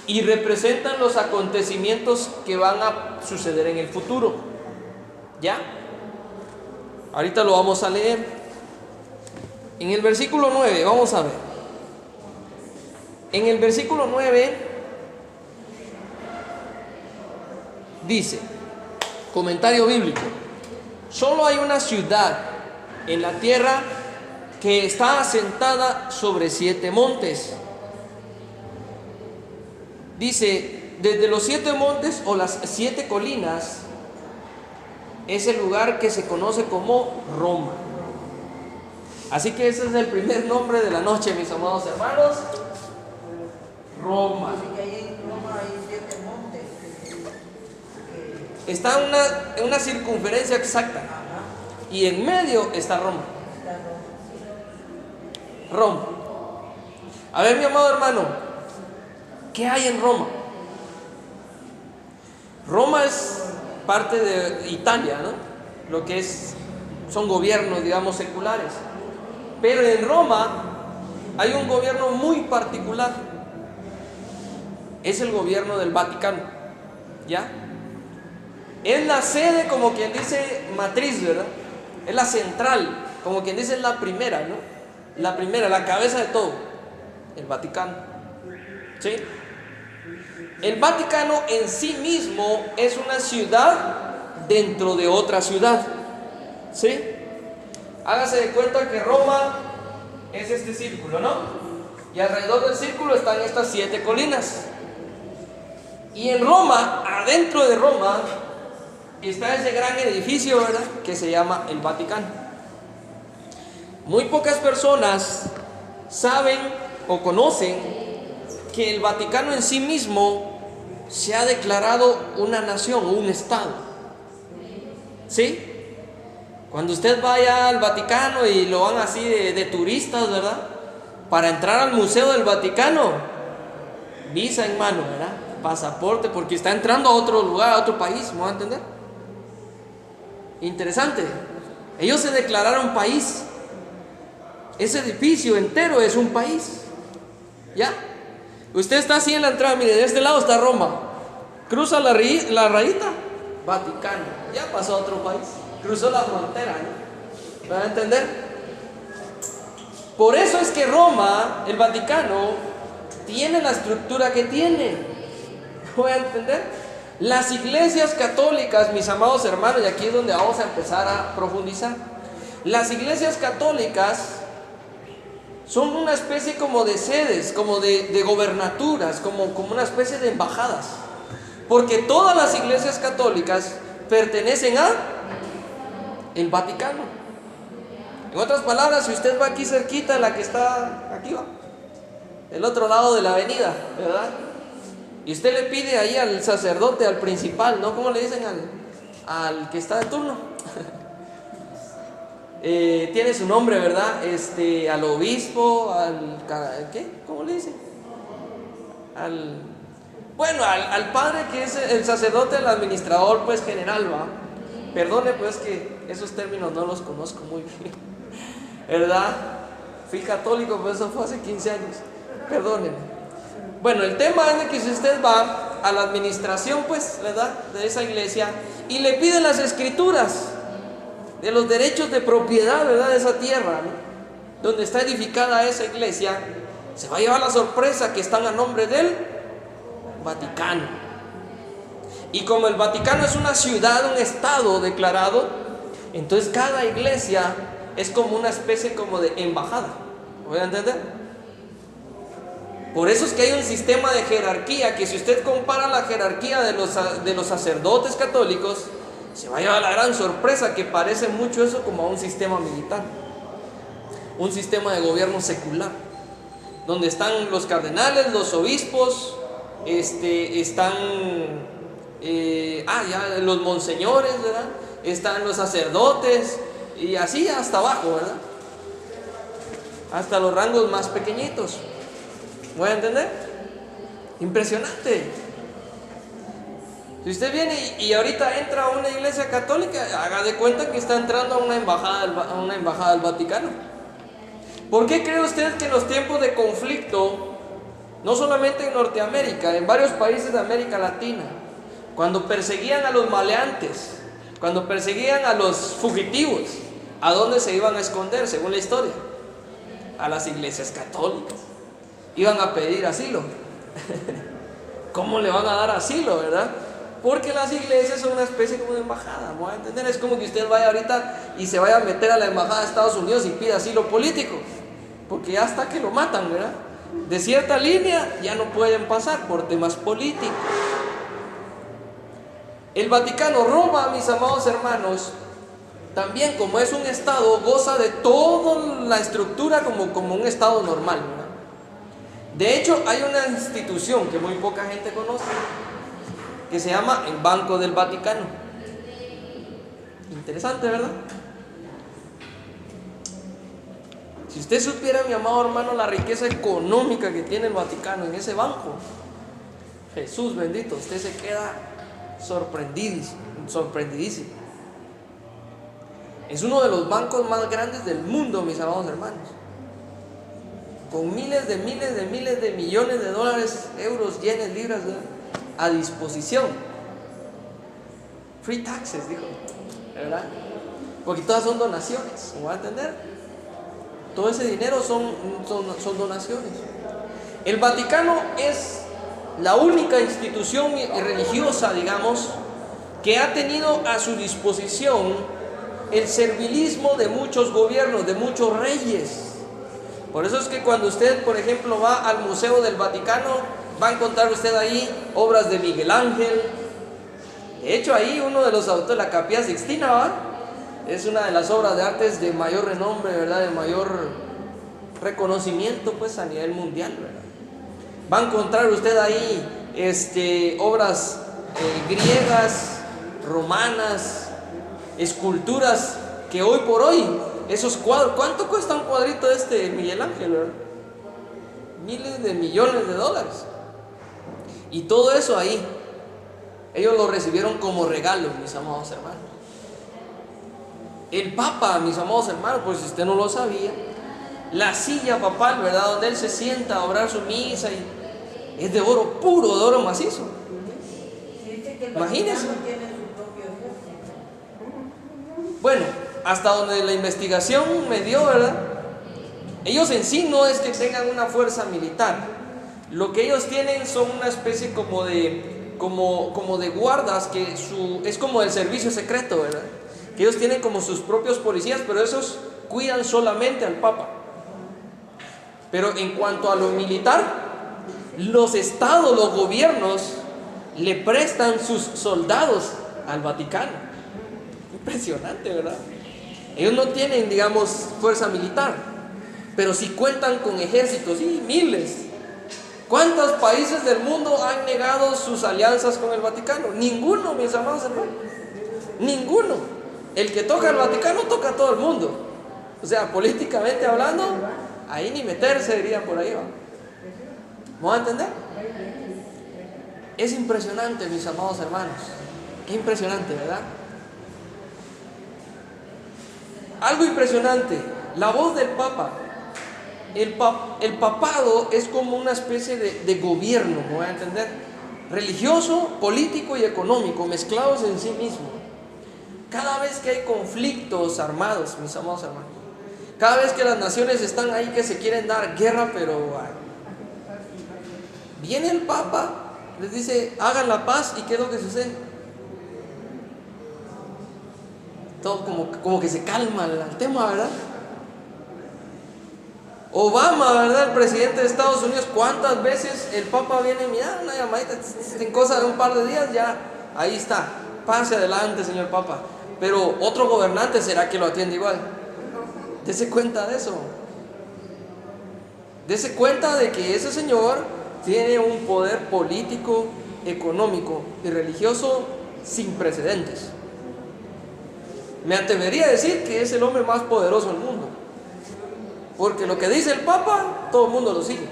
y representan los acontecimientos que van a suceder en el futuro. ¿Ya? Ahorita lo vamos a leer. En el versículo 9, vamos a ver. En el versículo 9 dice, comentario bíblico: solo hay una ciudad en la tierra que está asentada sobre 7 montes. Dice, desde los 7 montes o las 7 colinas es el lugar que se conoce como Roma. Así que ese es el primer nombre de la noche, mis amados hermanos. Roma. Está en una circunferencia exacta. Y en medio está Roma. Roma. A ver, mi amado hermano, ¿qué hay en Roma? Roma es parte de Italia, ¿no? Lo que son gobiernos, digamos, seculares. Pero en Roma hay un gobierno muy particular. Es el gobierno del Vaticano. ¿Ya? Es la sede, como quien dice, matriz, ¿verdad? Es la central, como quien dice, es la primera, ¿no? La primera, la cabeza de todo. El Vaticano. ¿Sí? El Vaticano en sí mismo es una ciudad dentro de otra ciudad. ¿Sí? Hágase de cuenta que Roma es este círculo, ¿no? Y alrededor del círculo están estas 7 colinas. Y en Roma, adentro de Roma, está ese gran edificio, ¿verdad?, que se llama el Vaticano. Muy pocas personas saben o conocen que el Vaticano en sí mismo se ha declarado una nación, un estado. ¿Sí? Cuando usted vaya al Vaticano y lo van así de turistas, ¿verdad?, para entrar al Museo del Vaticano, visa en mano, ¿verdad?, pasaporte, porque está entrando a otro lugar, a otro país, ¿me van a entender? Interesante. Ellos se declararon país. Ese edificio entero es un país. ¿Ya? Usted está así en la entrada, mire, de este lado está Roma. Cruza la rayita, Vaticano. Ya pasó a otro país. Cruzó la frontera, ¿no? ¿Me va a entender? Por eso es que Roma, el Vaticano, tiene la estructura que tiene. ¿Voy a entender? Las iglesias católicas, mis amados hermanos, y aquí es donde vamos a empezar a profundizar. Las iglesias católicas son una especie como de sedes, como de gobernaturas, como una especie de embajadas. Porque todas las iglesias católicas pertenecen a el Vaticano. En otras palabras, si usted va aquí cerquita, la que está aquí, va, del otro lado de la avenida, ¿verdad? Y usted le pide ahí al sacerdote, al principal, ¿no? ¿Cómo le dicen al que está de turno? Tiene su nombre, ¿verdad? Al obispo, ¿qué? ¿Cómo le dicen? Al padre que es el sacerdote, el administrador, pues general, ¿va? Perdone, pues que esos términos no los conozco muy bien, ¿verdad? Fui católico, pero eso fue hace 15 años. Perdónenme. Bueno, el tema es de que si usted va a la administración, pues, ¿verdad?, de esa iglesia, y le piden las escrituras de los derechos de propiedad, ¿verdad?, de esa tierra, ¿no?, donde está edificada esa iglesia, se va a llevar la sorpresa que están a nombre del Vaticano. Y como el Vaticano es una ciudad, un estado declarado, entonces cada iglesia es como una especie como de embajada. ¿Voy a entender? Por eso es que hay un sistema de jerarquía, que si usted compara la jerarquía de los sacerdotes católicos, se va a llevar la gran sorpresa que parece mucho eso como a un sistema militar, un sistema de gobierno secular, donde están los cardenales, los obispos, están los monseñores, ¿verdad? Están los sacerdotes, y así hasta abajo, ¿verdad? Hasta los rangos más pequeñitos. ¿Voy a entender? Impresionante. Si usted viene y ahorita entra a una iglesia católica, haga de cuenta que está entrando a una embajada del Vaticano. ¿Por qué cree usted que en los tiempos de conflicto, no solamente en Norteamérica, en varios países de América Latina, cuando perseguían a los maleantes, cuando perseguían a los fugitivos, ¿a dónde se iban a esconder según la historia? A las iglesias católicas. Iban a pedir asilo. ¿Cómo le van a dar asilo, verdad? Porque las iglesias son una especie como de embajada, ¿me voy a entender? Es como que usted vaya ahorita y se vaya a meter a la embajada de Estados Unidos y pida asilo político, porque ya hasta que lo matan, ¿verdad? De cierta línea ya no pueden pasar por temas políticos. El Vaticano, Roma, mis amados hermanos, también como es un estado, goza de toda la estructura como un estado normal, ¿verdad? De hecho, hay una institución que muy poca gente conoce, que se llama el Banco del Vaticano. Interesante, ¿verdad? Si usted supiera, mi amado hermano, la riqueza económica que tiene el Vaticano en ese banco, Jesús bendito, usted se queda sorprendidísimo. Es uno de los bancos más grandes del mundo, mis amados hermanos, con miles de millones de dólares, euros, yenes, libras, ¿verdad?, a disposición. Free taxes, dijo, ¿verdad? Porque todas son donaciones, ¿me va a entender? Todo ese dinero son donaciones. El Vaticano es la única institución religiosa, digamos, que ha tenido a su disposición el servilismo de muchos gobiernos, de muchos reyes. Por eso es que cuando usted, por ejemplo, va al Museo del Vaticano, va a encontrar usted ahí obras de Miguel Ángel. De hecho, ahí uno de los autores, la Capilla Sixtina, ¿va?, es una de las obras de artes de mayor renombre, ¿verdad?, de mayor reconocimiento, pues, a nivel mundial, ¿verdad? Va a encontrar usted ahí obras griegas, romanas, esculturas que hoy por hoy, esos cuadros, ¿cuánto cuesta un cuadrito de Miguel Ángel, verdad? Miles de millones de dólares. Y todo eso ahí, ellos lo recibieron como regalo, mis amados hermanos. El Papa, mis amados hermanos, pues si usted no lo sabía, La silla papal, ¿verdad? Donde él se sienta a orar su misa y es de oro puro, de oro macizo. Imagínense. Bueno, hasta donde la investigación me dio, ¿verdad? Ellos en sí no es que tengan una fuerza militar. Lo que ellos tienen son una especie como de guardas que es como el servicio secreto, ¿verdad? Que ellos tienen como sus propios policías, pero esos cuidan solamente al Papa. Pero en cuanto a lo militar, los estados, los gobiernos le prestan sus soldados al Vaticano. Impresionante, ¿verdad? Ellos no tienen, digamos, fuerza militar, pero sí cuentan con ejércitos, y miles. ¿Cuántos países del mundo han negado sus alianzas con el Vaticano? Ninguno, mis amados hermanos. Ninguno. El que toca al Vaticano toca a todo el mundo. O sea, políticamente hablando, ahí ni meterse, dirían por ahí, ¿va? ¿Vamos a entender? Es impresionante, mis amados hermanos. Qué impresionante, ¿verdad? Algo impresionante, la voz del Papa. El papado es como una especie de gobierno, ¿me voy a entender? Religioso, político y económico, mezclados en sí mismo. Cada vez que hay conflictos armados, mis amados hermanos, cada vez que las naciones están ahí que se quieren dar guerra, pero viene el Papa, les dice, hagan la paz, ¿y qué es lo que sucede? Todo como que se calma el tema, ¿verdad? Obama, ¿verdad? El presidente de Estados Unidos, ¿cuántas veces el Papa viene? Mira, una llamadita, en cosa de un par de días, ya, ahí está, pase adelante, señor Papa. Pero otro gobernante, ¿será que lo atiende igual? Dese cuenta de eso. Dese cuenta de que ese señor tiene un poder político, económico y religioso sin precedentes. Me atrevería a decir que es el hombre más poderoso del mundo, porque lo que dice el Papa, todo el mundo lo sigue.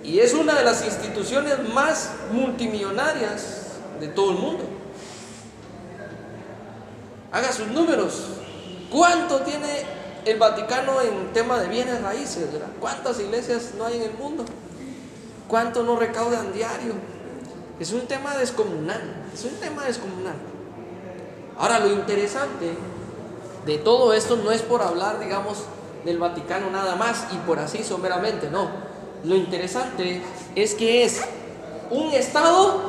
Y es una de las instituciones más multimillonarias de todo el mundo. Haga sus números. ¿Cuánto tiene el Vaticano en tema de bienes raíces, ¿verdad? ¿Cuántas iglesias no hay en el mundo? ¿Cuánto no recaudan diario? Es un tema descomunal. Es un tema descomunal. Ahora, lo interesante de todo esto no es por hablar, digamos, del Vaticano nada más y por así someramente, no. Lo interesante es que es un estado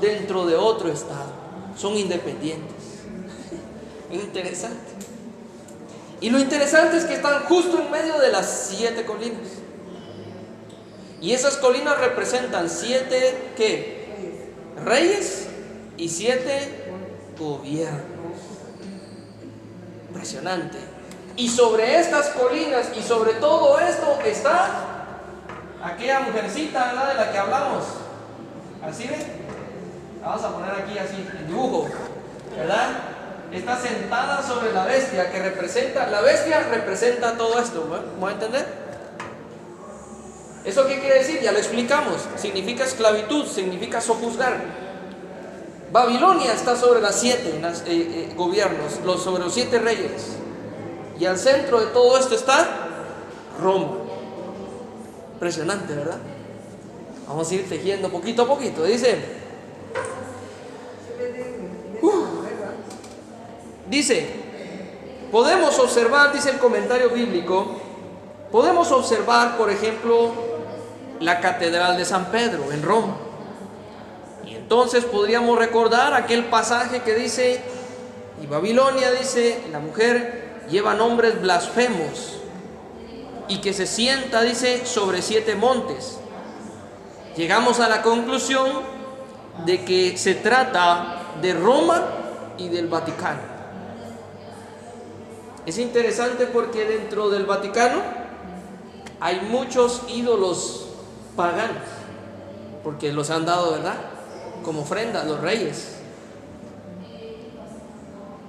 dentro de otro estado. Son independientes. Interesante. Y lo interesante es que están justo en medio de las 7 colinas. Y esas colinas representan 7, ¿qué? Reyes y 7 gobiernos. Impresionante. Y sobre estas colinas y sobre todo esto está aquella mujercita, ¿verdad? De la que hablamos. ¿Así ven? Vamos a poner aquí así, el dibujo, ¿verdad? Está sentada sobre la bestia que representa, la bestia representa todo esto, ¿vamos a entender? ¿Eso qué quiere decir? Ya lo explicamos. Significa esclavitud, significa sojuzgar. Babilonia está sobre las 7 gobiernos, sobre los 7 reyes. Y al centro de todo esto está Roma. Impresionante, ¿verdad? Vamos a ir tejiendo poquito a poquito. Dice, podemos observar, dice el comentario bíblico, podemos observar, por ejemplo, la Catedral de San Pedro en Roma. Y entonces podríamos recordar aquel pasaje que dice, y Babilonia, dice, la mujer lleva nombres blasfemos, y que se sienta, dice, sobre 7 montes. Llegamos a la conclusión de que se trata de Roma y del Vaticano. Es interesante porque dentro del Vaticano hay muchos ídolos paganos, porque los han dado, ¿verdad?, como ofrenda a los reyes.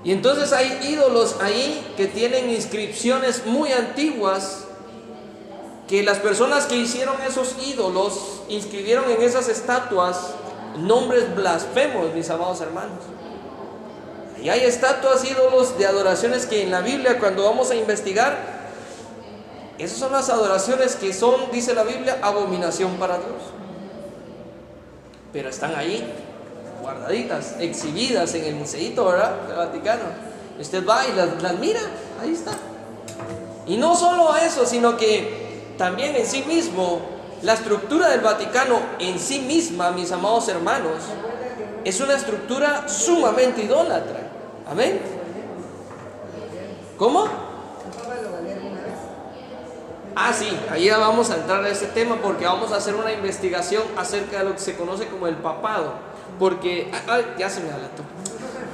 Y entonces hay ídolos ahí que tienen inscripciones muy antiguas, que las personas que hicieron esos ídolos inscribieron en esas estatuas nombres blasfemos, mis amados hermanos. Y hay estatuas, ídolos de adoraciones que en la Biblia, cuando vamos a investigar, Esas son las adoraciones que son, dice la Biblia, abominación para Dios. Pero están ahí, guardaditas, exhibidas en el museíto, ¿verdad?, del Vaticano. Usted va y las mira, ahí está. Y no solo eso, sino que también en sí mismo, la estructura del Vaticano en sí misma, mis amados hermanos, es una estructura sumamente idólatra. Amén. ¿Cómo? Ah, sí, ahí vamos a entrar a ese tema porque vamos a hacer una investigación acerca de lo que se conoce como el papado. Porque, ya se me adelantó.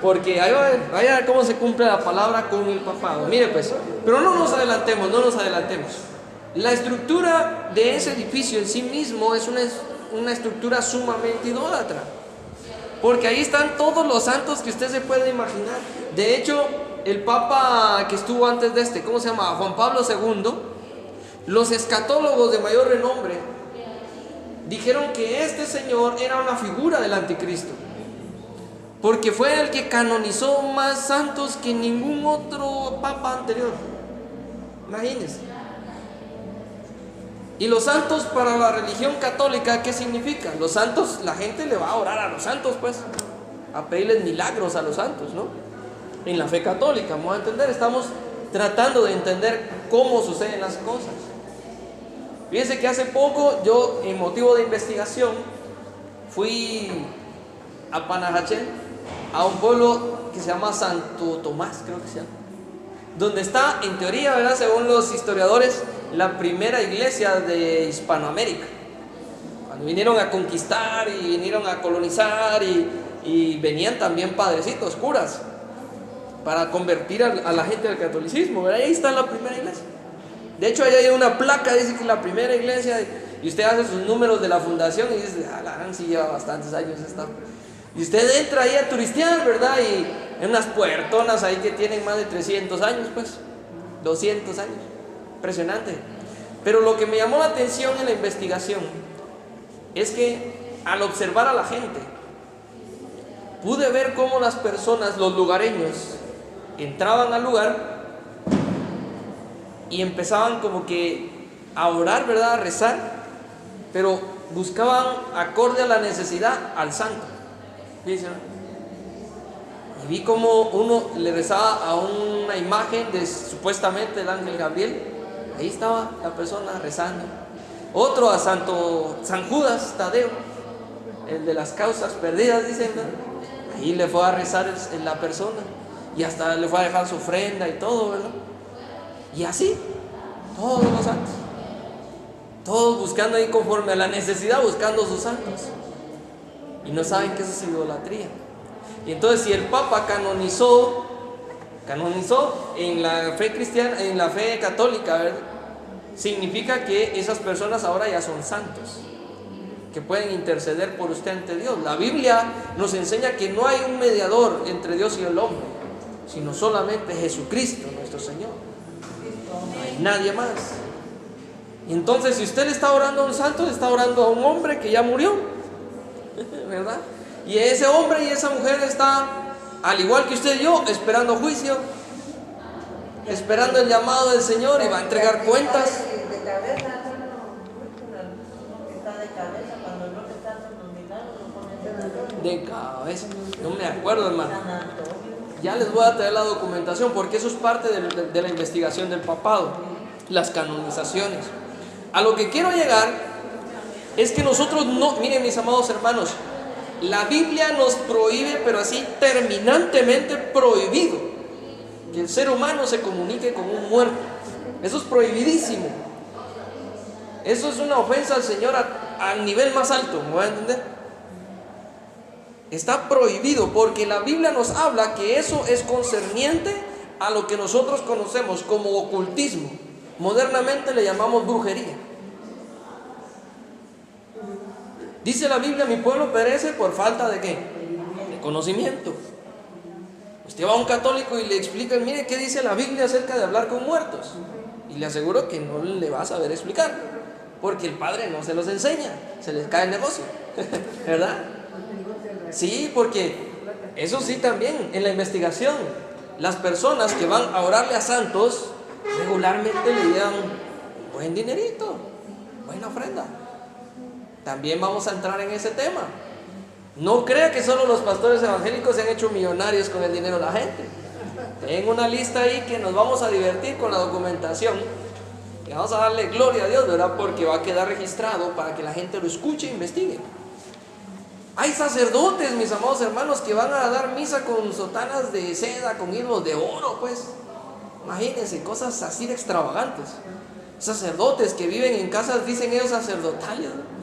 Porque ahí va a ver cómo se cumple la palabra con el papado. Mire pues, pero no nos adelantemos. La estructura de ese edificio en sí mismo es una estructura sumamente idólatra. Porque ahí están todos los santos que usted se puede imaginar. De hecho, el papa que estuvo antes de este, ¿cómo se llama? Juan Pablo II. Los escatólogos de mayor renombre dijeron que este señor era una figura del anticristo, porque fue el que canonizó más santos que ningún otro papa anterior. Imagínense. Y los santos para la religión católica, ¿qué significa? Los santos, la gente le va a orar a los santos, pues, a pedirles milagros a los santos, ¿no? En la fe católica, vamos a entender, estamos tratando de entender cómo suceden las cosas. Fíjense que hace poco yo, en motivo de investigación, fui a Panajachel, a un pueblo que se llama Santo Tomás, creo que se llama, donde está, en teoría, ¿verdad?, según los historiadores, la primera iglesia de Hispanoamérica. Cuando vinieron a conquistar y vinieron a colonizar y venían también padrecitos, curas, para convertir a la gente al catolicismo, ¿verdad? Ahí está la primera iglesia. De hecho, ahí hay una placa, dice que es la primera iglesia, y usted hace sus números de la fundación y dice, la gran sí lleva bastantes años esta. Y usted entra ahí a turistear, ¿verdad? Y en unas puertonas ahí que tienen más de 300 años, pues, 200 años. Impresionante. Pero lo que me llamó la atención en la investigación es que al observar a la gente, pude ver cómo las personas, los lugareños, entraban al lugar y empezaban como que a orar, ¿verdad?, a rezar, pero buscaban acorde a la necesidad al santo. ¿Dicen? Y vi como uno le rezaba a una imagen de supuestamente el ángel Gabriel. Ahí estaba la persona rezando. Otro a San Judas Tadeo, el de las causas perdidas, dicen, ¿verdad? Ahí le fue a rezar la persona y hasta le fue a dejar su ofrenda y todo, ¿verdad? Y así, todos los santos, todos buscando ahí conforme a la necesidad, buscando sus santos. Y no saben que eso es idolatría. Y entonces, si el Papa canonizó en la fe cristiana, en la fe católica, ¿verdad?, significa que esas personas ahora ya son santos, que pueden interceder por usted ante Dios. La Biblia nos enseña que no hay un mediador entre Dios y el hombre, sino solamente Jesucristo, nuestro Señor. No hay nadie más. Y entonces, si usted le está orando a un santo, le está orando a un hombre que ya murió, ¿verdad? Y ese hombre y esa mujer está, al igual que usted y yo, esperando juicio, esperando el llamado del Señor, y va a entregar cuentas. De cabeza, no me acuerdo, hermano. Ya les voy a traer la documentación, porque eso es parte de la investigación del papado, las canonizaciones. A lo que quiero llegar es que nosotros no, miren mis amados hermanos, la Biblia nos prohíbe, pero así terminantemente prohibido, que el ser humano se comunique con un muerto. Eso es prohibidísimo. Eso es una ofensa al Señor al nivel más alto, ¿me voy a entender? Está prohibido, porque la Biblia nos habla que eso es concerniente a lo que nosotros conocemos como ocultismo. Modernamente le llamamos brujería. Dice la Biblia, mi pueblo perece por falta ¿de qué? De conocimiento. Usted va a un católico y le explican, mire, ¿qué dice la Biblia acerca de hablar con muertos? Y le aseguro que no le va a saber explicar, porque el padre no se los enseña, se les cae el negocio, ¿verdad? Sí, porque eso sí también, en la investigación, las personas que van a orarle a santos, regularmente le llevan buen dinerito, buena ofrenda. También vamos a entrar en ese tema. No crea que solo los pastores evangélicos se han hecho millonarios con el dinero de la gente. Tengo una lista ahí que nos vamos a divertir con la documentación y vamos a darle gloria a Dios, ¿verdad? Porque va a quedar registrado para que la gente lo escuche e investigue. Hay sacerdotes, mis amados hermanos, que van a dar misa con sotanas de seda, con hilos de oro, pues. Imagínense, cosas así de extravagantes. Sacerdotes que viven en casas, dicen ellos, sacerdotales, ¿no?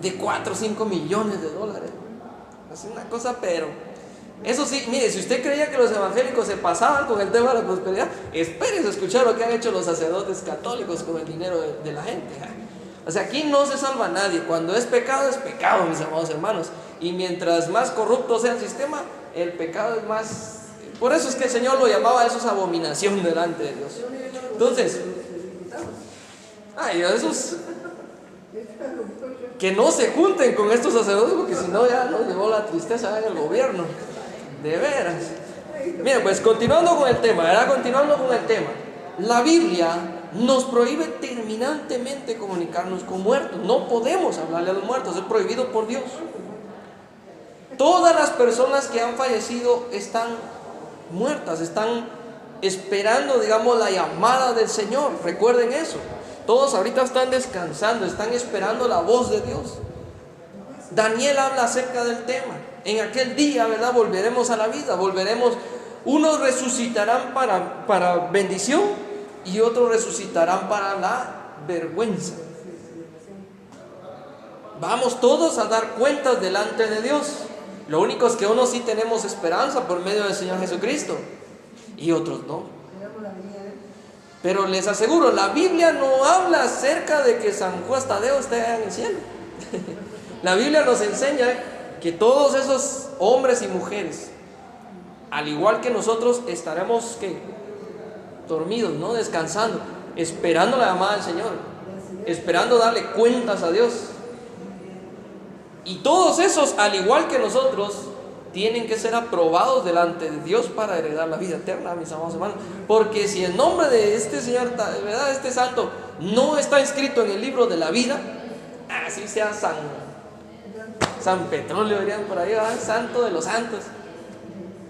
De 4 o 5 millones de dólares. Es una cosa, pero... Eso sí, mire, si usted creía que los evangélicos se pasaban con el tema de la prosperidad, espérese a escuchar lo que han hecho los sacerdotes católicos con el dinero de la gente. O sea, aquí no se salva a nadie. Cuando es pecado, mis amados hermanos. Y mientras más corrupto sea el sistema, el pecado es más... Por eso es que el Señor lo llamaba a esos abominación delante de Dios. Entonces, esos... que no se junten con estos sacerdotes, porque si no ya nos llevó la tristeza en el gobierno. De veras. Miren, pues continuando con el tema, ¿verdad? Continuando con el tema. La Biblia nos prohíbe terminantemente comunicarnos con muertos. No podemos hablarle a los muertos, es prohibido por Dios. Todas las personas que han fallecido están muertas, están esperando, digamos, la llamada del Señor. Recuerden eso. Todos ahorita están descansando, están esperando la voz de Dios. Daniel habla acerca del tema. En aquel día, ¿verdad? Volveremos a la vida, unos resucitarán para bendición y otros resucitarán para la vergüenza. Vamos todos a dar cuentas delante de Dios. Lo único es que unos sí tenemos esperanza por medio del Señor Jesucristo y otros no. Pero les aseguro, la Biblia no habla acerca de que San Juan Tadeo esté en el cielo. La Biblia nos enseña que todos esos hombres y mujeres, al igual que nosotros, estaremos dormidos, ¿no? Descansando, esperando la llamada del Señor, esperando darle cuentas a Dios. Y todos esos, al igual que nosotros, tienen que ser aprobados delante de Dios para heredar la vida eterna, mis amados hermanos. Porque si el nombre de este señor, ¿verdad?, este santo, no está escrito en el libro de la vida, así sea San Petróleo, dirían por ahí, ¿verdad?, santo de los santos,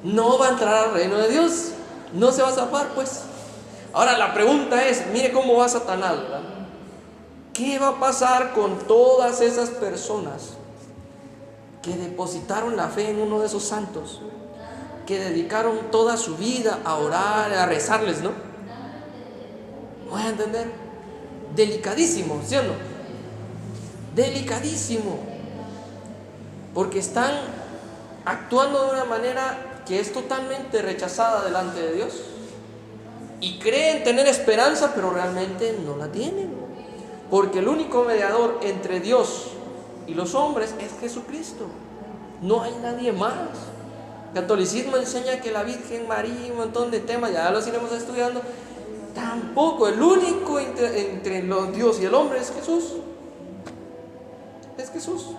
no va a entrar al reino de Dios, no se va a zafar, pues. Ahora la pregunta es, mire cómo va Satanás, ¿verdad? ¿Qué va a pasar con todas esas personas que depositaron la fe en uno de esos santos, que dedicaron toda su vida a orar, a rezarles, ¿no? ¿Voy a entender? Delicadísimo, ¿sí o no? Delicadísimo, porque están actuando de una manera que es totalmente rechazada delante de Dios y creen tener esperanza, pero realmente no la tienen, porque el único mediador entre Dios y los hombres es Jesucristo. No hay nadie más. El catolicismo enseña que la Virgen María, un montón de temas, ya los iremos estudiando. Tampoco, el único entre los Dios y el hombre es Jesús. Es Jesús.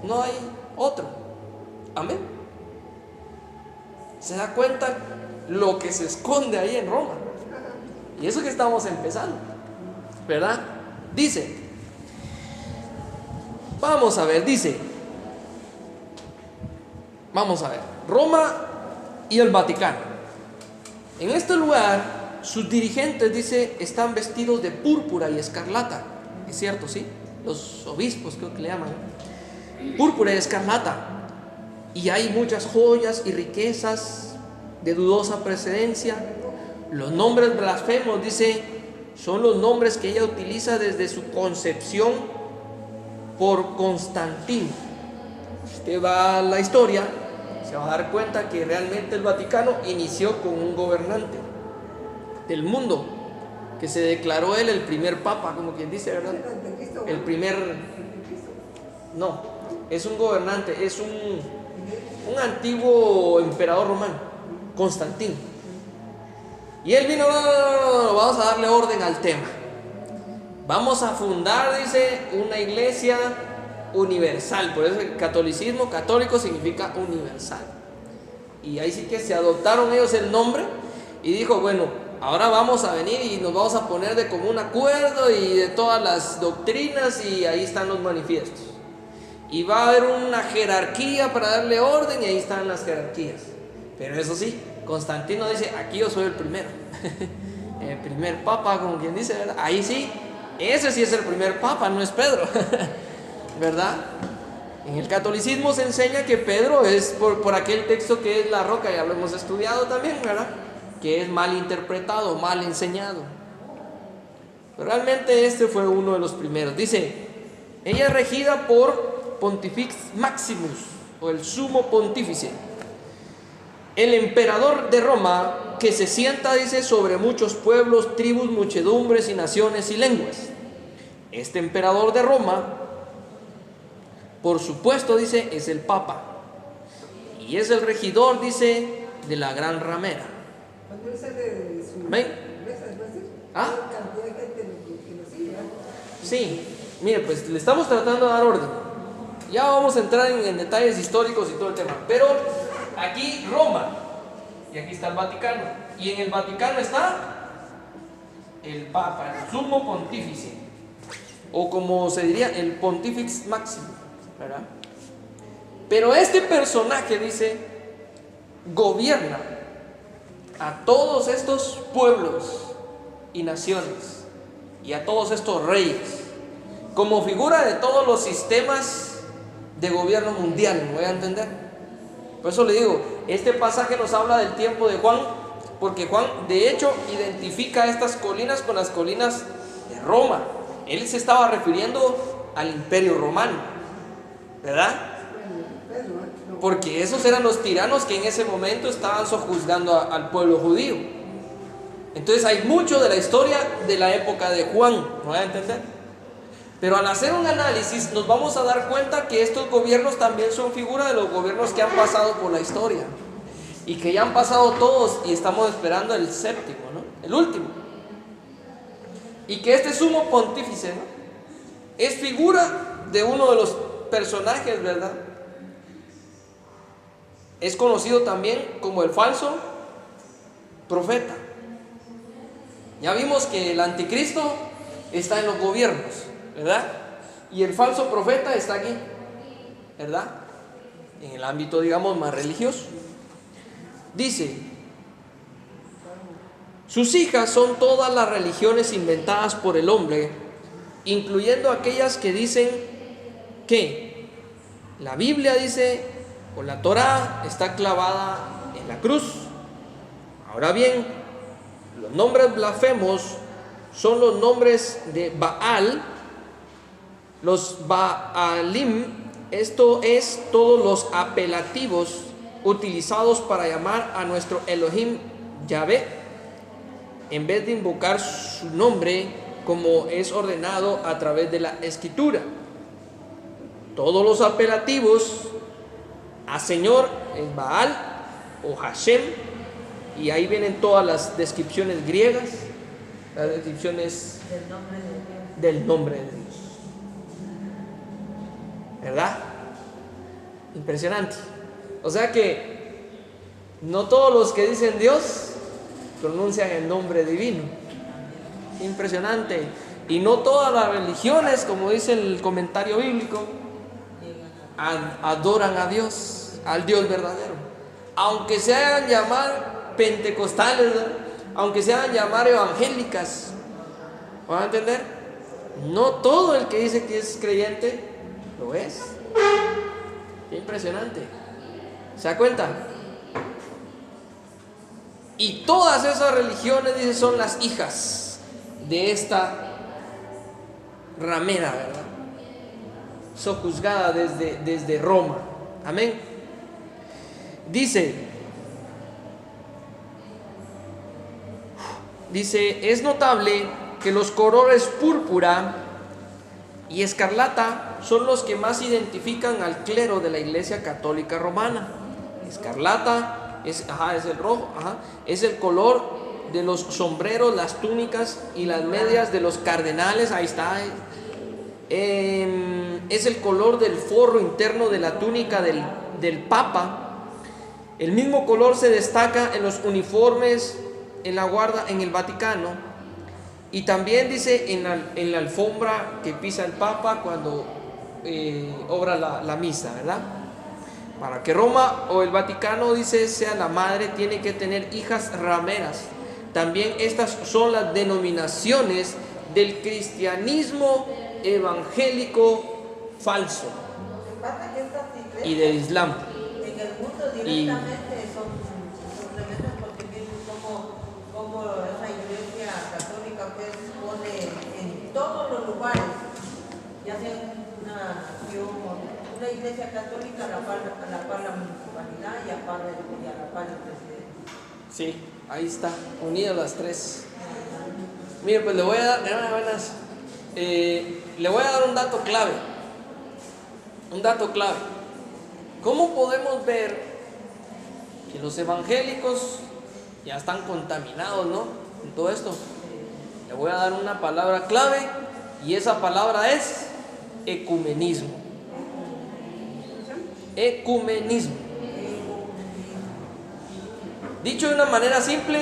No hay otro. Amén. Se da cuenta lo que se esconde ahí en Roma. Y eso que estamos empezando, ¿verdad? Dice, vamos a ver, Roma y el Vaticano. En este lugar, sus dirigentes, dice, están vestidos de púrpura y escarlata. Es cierto, ¿sí? Los obispos, creo que le llaman, púrpura y escarlata. Y hay muchas joyas y riquezas de dudosa procedencia. Los nombres blasfemos, dice, son los nombres que ella utiliza desde su concepción por Constantino. Usted va a la historia, se va a dar cuenta que realmente el Vaticano inició con un gobernante del mundo, que se declaró él el primer papa, como quien dice, ¿verdad? El primer... No, es un gobernante, es un antiguo emperador romano, Constantino. Y él vino, no, vamos a darle orden al tema. Vamos a fundar, dice, una iglesia universal. Por eso el catolicismo, católico significa universal. Y ahí sí que se adoptaron ellos el nombre y dijo, bueno, ahora vamos a venir y nos vamos a poner de común acuerdo y de todas las doctrinas, y ahí están los manifiestos. Y va a haber una jerarquía para darle orden, y ahí están las jerarquías. Pero eso sí, Constantino dice, aquí yo soy el primero. El primer papa, como quien dice, ¿verdad? Ahí sí, ese sí es el primer papa, no es Pedro. ¿Verdad? En el catolicismo se enseña que Pedro es por aquel texto que es la roca, ya lo hemos estudiado también, ¿verdad? Que es mal interpretado, mal enseñado. Pero realmente este fue uno de los primeros. Dice, ella es regida por Pontifex Maximus, o el sumo pontífice, el emperador de Roma, que se sienta, dice, sobre muchos pueblos, tribus, muchedumbres y naciones y lenguas. Este emperador de Roma, por supuesto, dice, es el Papa, y es el regidor, dice, de la gran ramera. ¿Amén? ¿Ah? Sí, mire, pues le estamos tratando de dar orden. Ya vamos a entrar en detalles históricos y todo el tema. Pero aquí Roma, y aquí está el Vaticano, y en el Vaticano está el Papa, el sumo pontífice, o como se diría, el Pontifex Máximo, ¿verdad? Pero este personaje, dice, gobierna a todos estos pueblos y naciones, y a todos estos reyes, como figura de todos los sistemas de gobierno mundial, ¿me voy a entender? Por eso le digo, este pasaje nos habla del tiempo de Juan, porque Juan de hecho identifica estas colinas con las colinas de Roma. Él se estaba refiriendo al imperio romano, ¿verdad? Porque esos eran los tiranos que en ese momento estaban sojuzgando al pueblo judío. Entonces hay mucho de la historia de la época de Juan, ¿me voy a entender? Pero al hacer un análisis nos vamos a dar cuenta que estos gobiernos también son figura de los gobiernos que han pasado por la historia, y que ya han pasado todos y estamos esperando el séptimo, ¿no? El último. Y que este sumo pontífice, ¿no?, es figura de uno de los personajes, ¿verdad? Es conocido también como el falso profeta. Ya vimos que el anticristo está en los gobiernos, ¿verdad? Y el falso profeta está aquí, ¿verdad? En el ámbito, digamos, más religioso. Dice, sus hijas son todas las religiones inventadas por el hombre, incluyendo aquellas que dicen que la Biblia dice, o la Torá está clavada en la cruz. Ahora bien, los nombres blasfemos son los nombres de Baal, los Baalim, esto es todos los apelativos utilizados para llamar a nuestro Elohim Yahvé, en vez de invocar su nombre como es ordenado a través de la Escritura. Todos los apelativos a Señor es Baal o Hashem, y ahí vienen todas las descripciones griegas, las descripciones del nombre de Dios. ¿Verdad? Impresionante. O sea que no todos los que dicen Dios pronuncian el nombre divino. Impresionante. Y no todas las religiones, como dice el comentario bíblico, adoran a Dios, al Dios verdadero. Aunque se hagan llamar pentecostales, ¿verdad?, aunque se hagan llamar evangélicas, ¿van a entender? No todo el que dice que es creyente lo es. Qué impresionante. ¿Se da cuenta? Y todas esas religiones, dice, son las hijas de esta ramera, ¿verdad?, sojuzgada desde Roma. Amén. Dice, es notable que los colores púrpura y escarlata son los que más identifican al clero de la Iglesia Católica Romana. Escarlata es el rojo, es el color de los sombreros, las túnicas y las medias de los cardenales. Ahí está. Es el color del forro interno de la túnica del Papa. El mismo color se destaca en los uniformes en la guarda, en el Vaticano, y también dice en la alfombra que pisa el Papa cuando obra la misa, ¿verdad? Para que Roma o el Vaticano, dice, sea la madre, tiene que tener hijas rameras. También estas son las denominaciones del cristianismo evangélico falso y del Islam. En el mundo directamente son tremendos, porque miren cómo esa iglesia católica pues pone en todos los lugares, ya sea una nación, una iglesia católica a la par la municipalidad y a la par el presidente. Sí, ahí está, unidas las tres. Mire, pues le voy a dar, le voy a dar un dato clave. Un dato clave. ¿Cómo podemos ver que los evangélicos ya están contaminados, ¿no? En todo esto. Le voy a dar una palabra clave y esa palabra es ecumenismo. Ecumenismo. Dicho de una manera simple,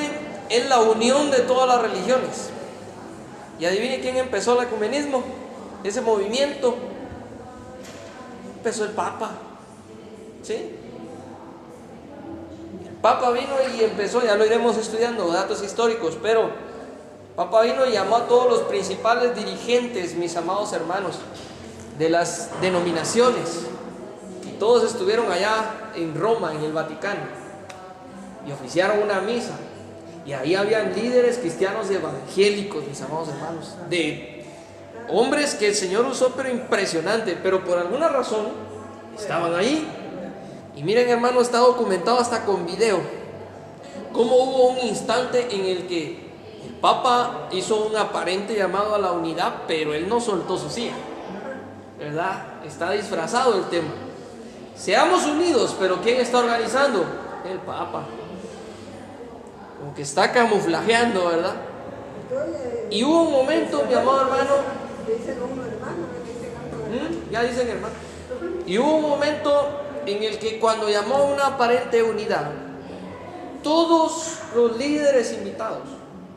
es la unión de todas las religiones. Y adivine quién empezó el ecumenismo, ese movimiento. Empezó el Papa, ¿sí? El Papa vino y empezó, ya lo iremos estudiando, datos históricos, pero el Papa vino y llamó a todos los principales dirigentes, mis amados hermanos, de las denominaciones. Y todos estuvieron allá en Roma, en el Vaticano, y oficiaron una misa. Y ahí habían líderes cristianos y evangélicos, mis amados hermanos, de hombres que el Señor usó, pero impresionante, pero por alguna razón estaban ahí. Y miren, hermano, está documentado hasta con video, cómo hubo un instante en el que el Papa hizo un aparente llamado a la unidad, pero él no soltó su silla, ¿verdad? Está disfrazado el tema. Seamos unidos, pero ¿quién está organizando? El Papa. Como que está camuflajeando, ¿verdad? Y hubo un momento, mi amado hermano, ya dicen hermano, y hubo un momento en el que cuando llamó a una aparente unidad, todos los líderes invitados,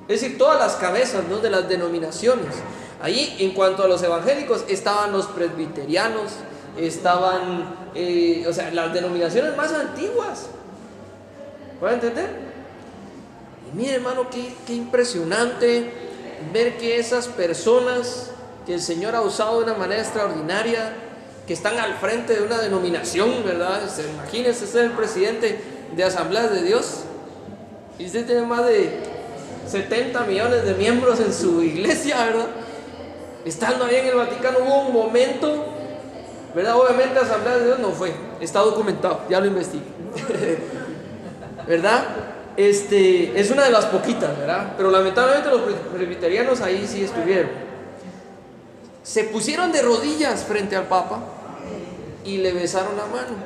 es decir, todas las cabezas, ¿no?, de las denominaciones, ahí en cuanto a los evangélicos estaban los presbiterianos, estaban, o sea, las denominaciones más antiguas, ¿pueden entender? Y mire, hermano, qué impresionante ver que esas personas que el Señor ha usado de una manera extraordinaria, que están al frente de una denominación, ¿verdad? Imagínense ser el presidente de Asambleas de Dios y usted tiene más de 70 millones de miembros en su iglesia, ¿verdad? Estando ahí en el Vaticano hubo un momento, ¿verdad? Obviamente Asambleas de Dios no fue, está documentado, ya lo investigué, ¿verdad? Es una de las poquitas, ¿verdad? Pero lamentablemente los presbiterianos ahí sí estuvieron. Se pusieron de rodillas frente al Papa y le besaron la mano.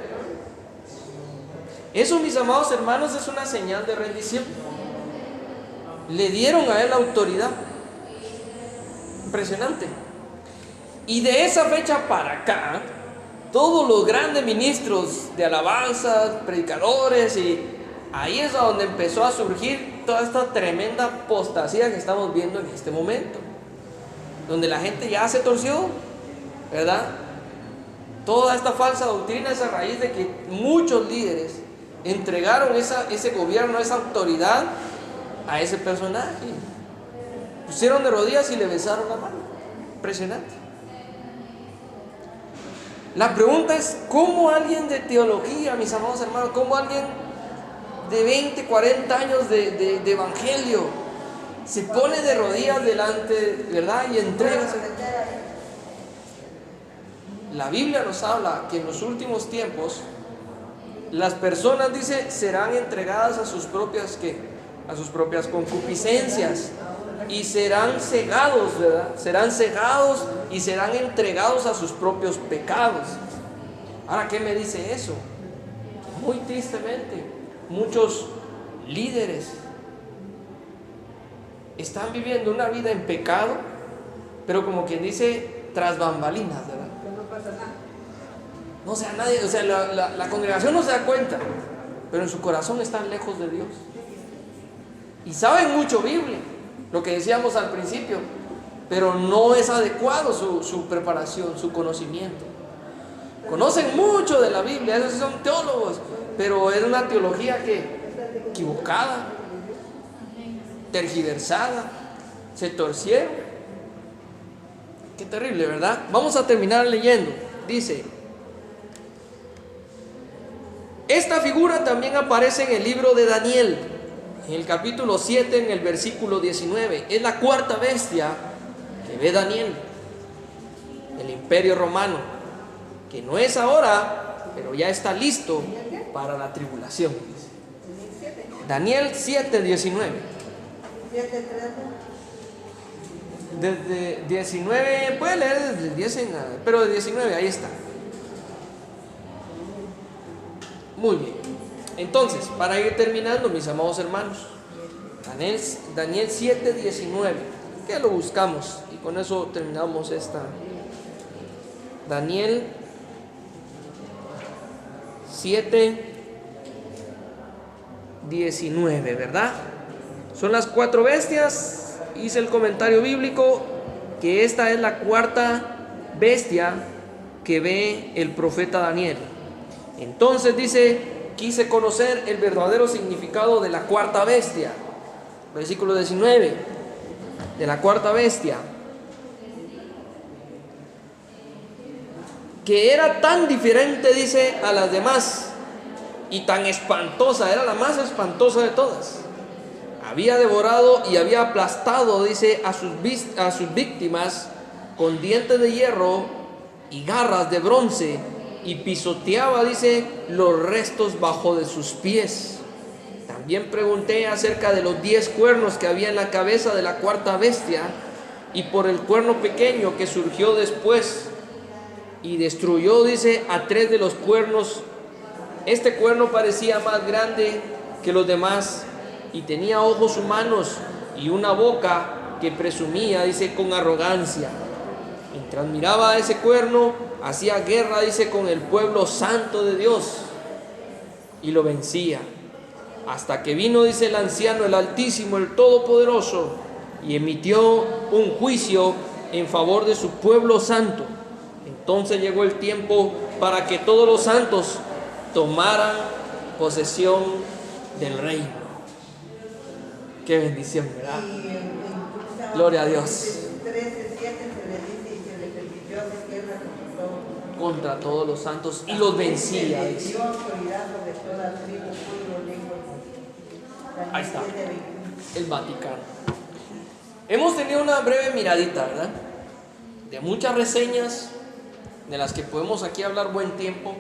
Eso, mis amados hermanos, es una señal de rendición. Le dieron a él la autoridad. Impresionante. Y de esa fecha para acá, todos los grandes ministros de alabanza, predicadores, y ahí es donde empezó a surgir toda esta tremenda apostasía que estamos viendo en este momento, donde la gente ya se torció, ¿verdad? Toda esta falsa doctrina es a raíz de que muchos líderes entregaron ese gobierno, esa autoridad a ese personaje. Pusieron de rodillas y le besaron la mano. Impresionante. La pregunta es, ¿cómo alguien de teología, mis amados hermanos, cómo alguien de 20, 40 años de evangelio se pone de rodillas delante, ¿verdad?, y entrega? La Biblia nos habla que en los últimos tiempos las personas, dice, serán entregadas a sus propias, ¿qué?, a sus propias concupiscencias, y serán cegados, ¿verdad? Serán cegados y serán entregados a sus propios pecados. Ahora, ¿qué me dice eso? Muy tristemente, muchos líderes están viviendo una vida en pecado, pero como quien dice, tras bambalinas, ¿verdad? No pasa nada. No, o sea, nadie, o sea, la congregación no se da cuenta, pero en su corazón están lejos de Dios. y saben mucho Biblia, lo que decíamos al principio, pero no es adecuado su preparación, su conocimiento. Conocen mucho de la Biblia, esos sí son teólogos, pero es una teología que equivocada, tergiversada, se torcieron. Qué terrible, ¿verdad? Vamos a terminar leyendo. Dice: esta figura también aparece en el libro de Daniel, en el capítulo 7, en el versículo 19. Es la cuarta bestia que ve Daniel, el imperio romano, que no es ahora, pero ya está listo para la tribulación. Daniel 7, 19. Desde 19, puede leer desde el 10 en adelante, pero de 19, ahí está. Muy bien. Entonces, para ir terminando, mis amados hermanos, Daniel 7, 19, que lo buscamos y con eso terminamos esta. Daniel 7, 19, ¿verdad? Son las cuatro bestias. Hice el comentario bíblico que esta es la cuarta bestia que ve el profeta Daniel. Entonces dice: quise conocer el verdadero significado de la cuarta bestia. Versículo 19, de la cuarta bestia, que era tan diferente, dice, a las demás, y tan espantosa, era la más espantosa de todas. Había devorado y había aplastado, dice, a sus víctimas con dientes de hierro y garras de bronce, y pisoteaba, dice, los restos bajo de sus pies. También pregunté acerca de los 10 cuernos que había en la cabeza de la cuarta bestia, y por el cuerno pequeño que surgió después, y destruyó, dice, a 3 de los cuernos. Este cuerno parecía más grande que los demás, y tenía ojos humanos y una boca que presumía, dice, con arrogancia. Mientras miraba a ese cuerno, hacía guerra, dice, con el pueblo santo de Dios, y lo vencía, hasta que vino, dice, el anciano, el Altísimo, el Todopoderoso, y emitió un juicio en favor de su pueblo santo. Entonces llegó el tiempo para que todos los santos tomaran posesión del reino. Qué bendición, ¿verdad? Gloria a Dios. Contra todos los santos y los vencía. Ahí está, el Vaticano. Hemos tenido una breve miradita, ¿verdad? De muchas reseñas, de las que podemos aquí hablar buen tiempo,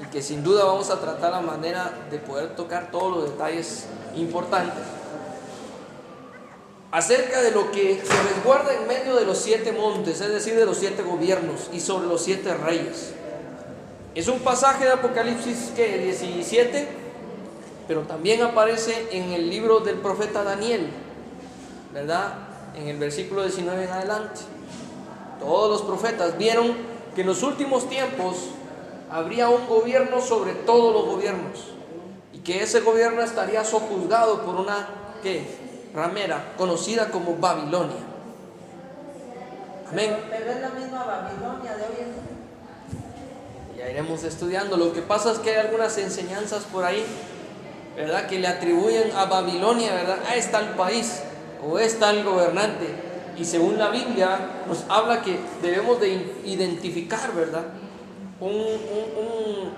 y que sin duda vamos a tratar la manera de poder tocar todos los detalles importantes acerca de lo que se resguarda en medio de los 7 montes, es decir, de los 7 gobiernos y sobre los 7 reyes. Es un pasaje de Apocalipsis 17, pero también aparece en el libro del profeta Daniel, ¿verdad? En el versículo 19 en adelante. Todos los profetas vieron que en los últimos tiempos habría un gobierno sobre todos los gobiernos, y que ese gobierno estaría sojuzgado por una ramera conocida como Babilonia. Amén. Pero es la misma Babilonia de hoy en día. Ya iremos estudiando. Lo que pasa es que hay algunas enseñanzas por ahí, ¿verdad?, que le atribuyen a Babilonia, ¿verdad? Ahí está el país, o está el gobernante. Y según la Biblia nos habla que debemos de identificar, ¿verdad?, un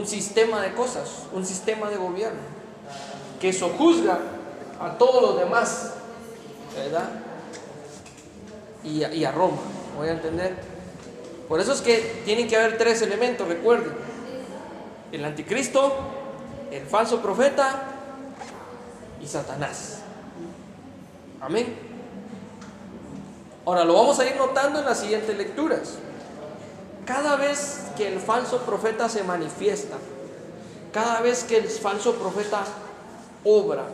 sistema de cosas, un sistema de gobierno que sojuzga a todos los demás, ¿verdad? Y a Roma, voy a entender. Por eso es que tienen que haber 3 elementos, recuerden: el anticristo, el falso profeta y Satanás. Amén. Ahora lo vamos a ir notando en las siguientes lecturas. Cada vez que el falso profeta se manifiesta, cada vez que el falso profeta obra,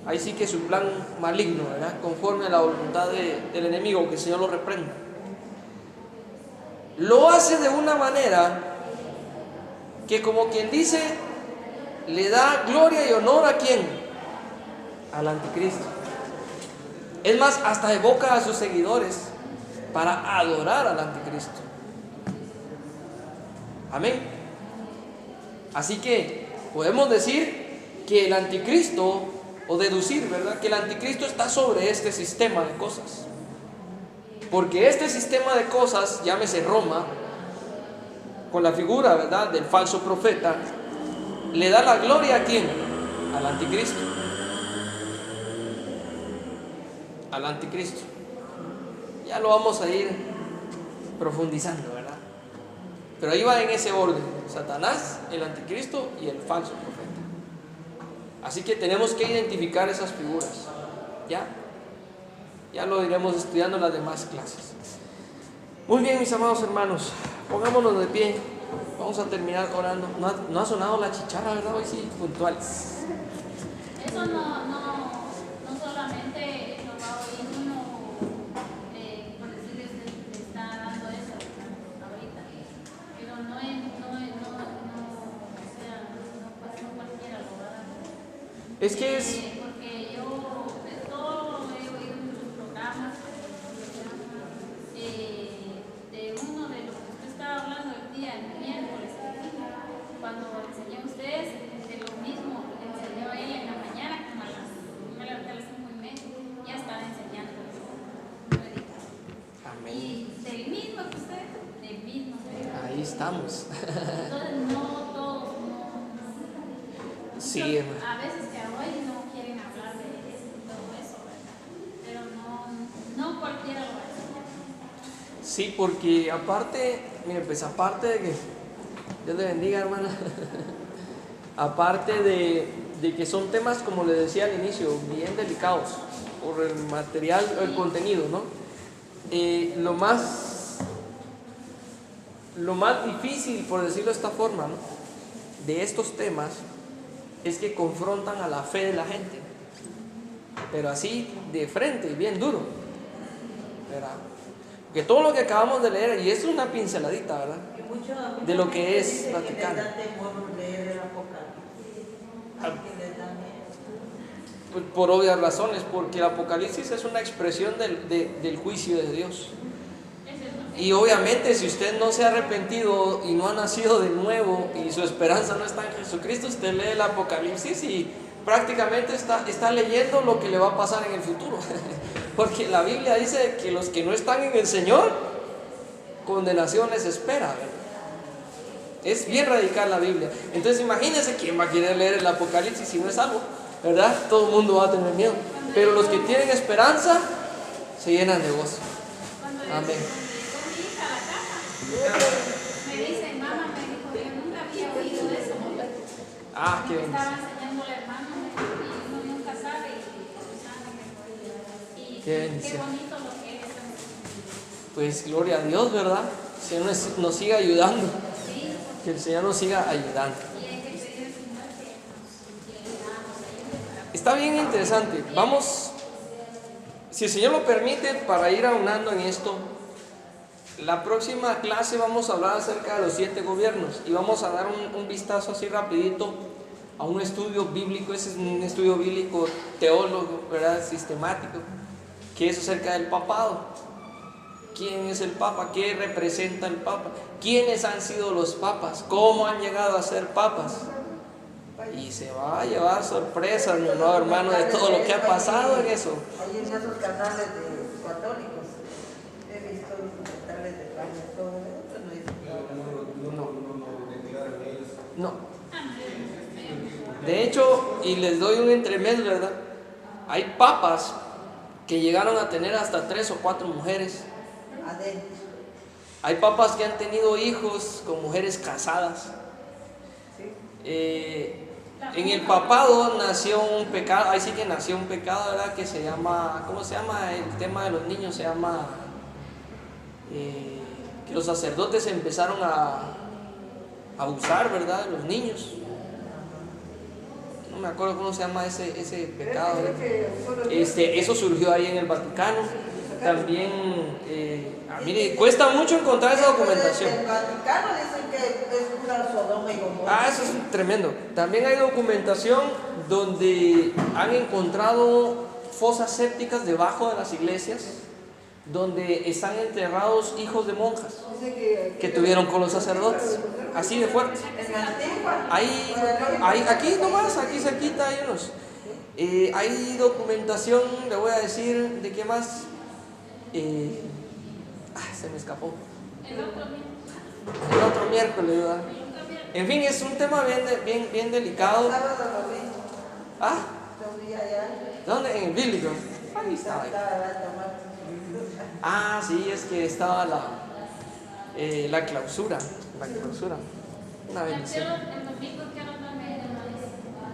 ahí sí que es un plan maligno, ¿verdad?, conforme a la voluntad del enemigo, que el Señor lo reprenda. Lo hace de una manera que, como quien dice, le da gloria y honor a ¿quién? al anticristo. Es más, hasta evoca a sus seguidores para adorar al anticristo. Amén. Así que podemos decir que el anticristo, o deducir, ¿verdad?, que el anticristo está sobre este sistema de cosas. Porque este sistema de cosas, llámese Roma, con la figura, ¿verdad?, del falso profeta, le da la gloria ¿a quién? Al anticristo. Al anticristo. Ya lo vamos a ir profundizando, ¿verdad? Pero ahí va en ese orden: Satanás, el anticristo y el falso profeta. Así que tenemos que identificar esas figuras. Ya lo iremos estudiando en las demás clases. Muy bien, mis amados hermanos, pongámonos de pie. Vamos a terminar orando. No ha sonado la chicharra, ¿verdad? Hoy sí, puntuales. Eso no solamente lo va a oír uno, por decirles, le está dando eso ahorita, pero no cualquiera lo va a dar. Es que es... Porque yo de todo he oído en muchos programas, de uno de los que usted estaba hablando el miércoles, cuando enseñó a ustedes, de lo mismo que enseñó él en la mañana, como me levanté a las 5:30, ya estaba enseñando. Amén. Y del mismo que usted, del mismo. Ahí estamos. Entonces no todos, Sí, muchos, hermano. a veces que hoy no quieren hablar de todo eso, ¿verdad? Pero no cualquiera lo va a enseñar. Sí, porque aparte, mire, pues aparte de que Dios le bendiga, hermana. Aparte de que son temas, como le decía al inicio, bien delicados por el material, el contenido, ¿no? Lo más difícil, por decirlo de esta forma, ¿no?, de estos temas es que confrontan a la fe de la gente, pero así de frente, bien duro, ¿verdad? Que todo lo que acabamos de leer, y esto es una pinceladita, ¿verdad?, de lo que es Vaticano. Pues por obvias razones, porque el Apocalipsis es una expresión del juicio de Dios. Y obviamente, si usted no se ha arrepentido y no ha nacido de nuevo y su esperanza no está en Jesucristo, usted lee el Apocalipsis y prácticamente está leyendo lo que le va a pasar en el futuro. Porque la Biblia dice que los que no están en el Señor, condenación les espera, ¿verdad? Es bien radical la Biblia. Entonces imagínense quién va a querer leer el Apocalipsis si no es algo, ¿verdad? Todo el mundo va a tener miedo. Pero los que tienen esperanza se llenan de gozo. Amén. Me dice, mamá, me dijo, yo nunca había oído eso. Ah, qué bendición. Estaba enseñando al hermano, y uno nunca sabe, y Qué bendición. qué bonito lo que es. Pues gloria a Dios, ¿verdad? Que el Señor nos siga ayudando. Sí, Que el Señor nos siga ayudando. y hay que pedir al Señor que nos ayude. Está bien interesante. Vamos, si el Señor lo permite, para ir aunando en esto, la próxima clase vamos a hablar acerca de los 7 gobiernos y vamos a dar un vistazo así rapidito a un estudio bíblico. Ese es un estudio bíblico teólogo, ¿verdad?, sistemático, que es acerca del papado. ¿Quién es el papa? ¿Qué representa el papa? ¿Quiénes han sido los papas? ¿Cómo han llegado a ser papas? Y se va a llevar sorpresas, mi amado hermano, de todo lo que ha pasado en eso. Hay en esos canales de católicos, he visto documentales de España, todo eso, No. De hecho, y les doy un entremés, ¿verdad? Hay papas que llegaron a tener hasta 3 o 4 mujeres. adentro. Hay papas que han tenido hijos con mujeres casadas. En el papado nació un pecado, ahí sí que nació un pecado, ¿verdad?, que se llama, ¿cómo se llama? El tema de los niños se llama, que los sacerdotes empezaron a abusar, ¿verdad?, de los niños. No me acuerdo cómo se llama ese pecado, ¿verdad? Eso surgió ahí en el Vaticano. También, mire, cuesta mucho encontrar esa documentación. El Vaticano dicen que es pura Sodoma y Gomorra. Ah, eso es tremendo. También hay documentación donde han encontrado fosas sépticas debajo de las iglesias, donde están enterrados hijos de monjas que tuvieron con los sacerdotes, así de fuerte. En la antigua. Hay aquí nomás, aquí cerquita hay unos. Hay documentación, le voy a decir, ¿de qué más? Se me escapó. El otro miércoles, ¿verdad? En fin, es un tema bien delicado. ¿Ah? ¿Dónde? En el bíblico. Ahí estaba. Ah, sí, es que estaba la clausura. La clausura. Una bendición.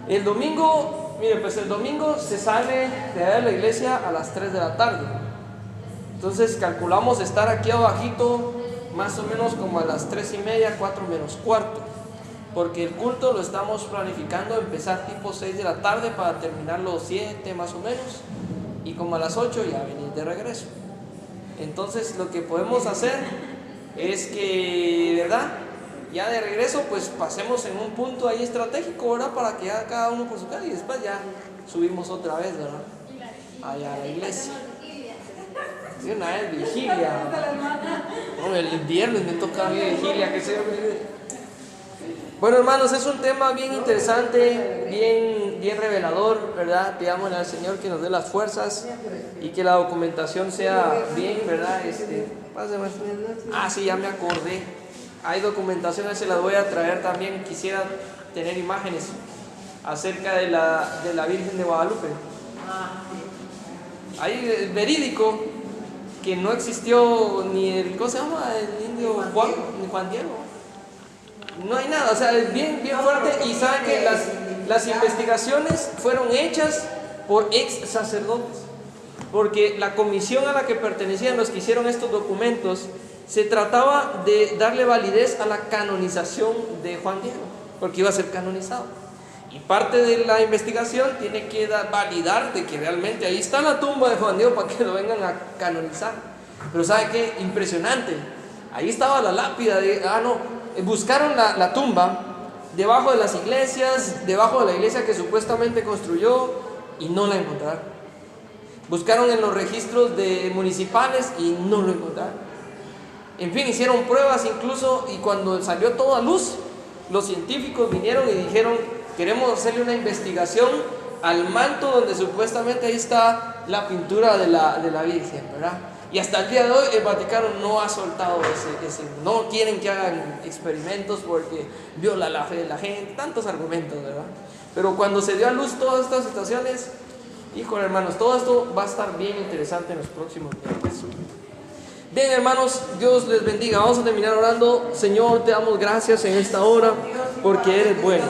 El domingo, mire, pues el domingo se sale de la iglesia a las 3 de la tarde. Entonces calculamos estar aquí abajito más o menos como a las 3:30, 4 menos cuarto. Porque el culto lo estamos planificando empezar tipo 6 de la tarde para terminarlo 7 más o menos. Y como a las 8 ya venir de regreso. Entonces lo que podemos hacer es que, ¿verdad? Ya de regreso pues pasemos en un punto ahí estratégico, ¿verdad? Para que ya cada uno por su casa y después ya subimos otra vez, ¿verdad? Allá a la iglesia. Sí, una vez vigilia. No, el viernes me toca a mí vigilia, que sea. Bueno, hermanos, es un tema bien interesante, bien revelador, ¿verdad? Pidámosle al Señor que nos dé las fuerzas y que la documentación sea bien, ¿verdad? Pásame. Ah, sí, ya me acordé. Hay documentación, se las voy a traer también. Quisiera tener imágenes acerca de la Virgen de Guadalupe. Hay verídico que no existió ni el, ¿cómo se llama? El indio Juan, ni Juan Diego. No hay nada, o sea, es bien fuerte. Y saben que las investigaciones fueron hechas por ex sacerdotes, porque la comisión a la que pertenecían los que hicieron estos documentos, se trataba de darle validez a la canonización de Juan Diego, porque iba a ser canonizado. Y parte de la investigación tiene que validar de que realmente ahí está la tumba de Juan Diego para que lo vengan a canonizar. Pero ¿sabe qué? Impresionante. Ahí estaba la lápida buscaron la tumba debajo de las iglesias, debajo de la iglesia que supuestamente construyó, y no la encontraron. Buscaron en los registros municipales y no lo encontraron. En fin, hicieron pruebas incluso, y cuando salió todo a luz, los científicos vinieron y dijeron: queremos hacerle una investigación al manto donde supuestamente ahí está la pintura de la Virgen, ¿verdad? Y hasta el día de hoy el Vaticano no ha soltado ese no quieren que hagan experimentos porque viola la fe de la gente, tantos argumentos, ¿verdad? Pero cuando se dio a luz todas estas situaciones, híjole, hermanos, todo esto va a estar bien interesante en los próximos días. Bien, hermanos, Dios les bendiga. Vamos a terminar orando. Señor, te damos gracias en esta hora porque eres bueno.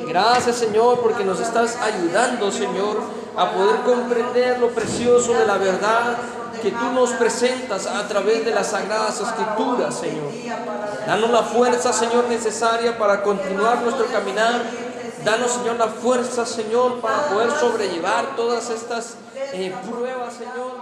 Gracias, Señor, porque nos estás ayudando, Señor, a poder comprender lo precioso de la verdad que tú nos presentas a través de las Sagradas Escrituras, Señor. Danos la fuerza, Señor, necesaria para continuar nuestro caminar. Danos, Señor, la fuerza, Señor, para poder sobrellevar todas estas pruebas, Señor.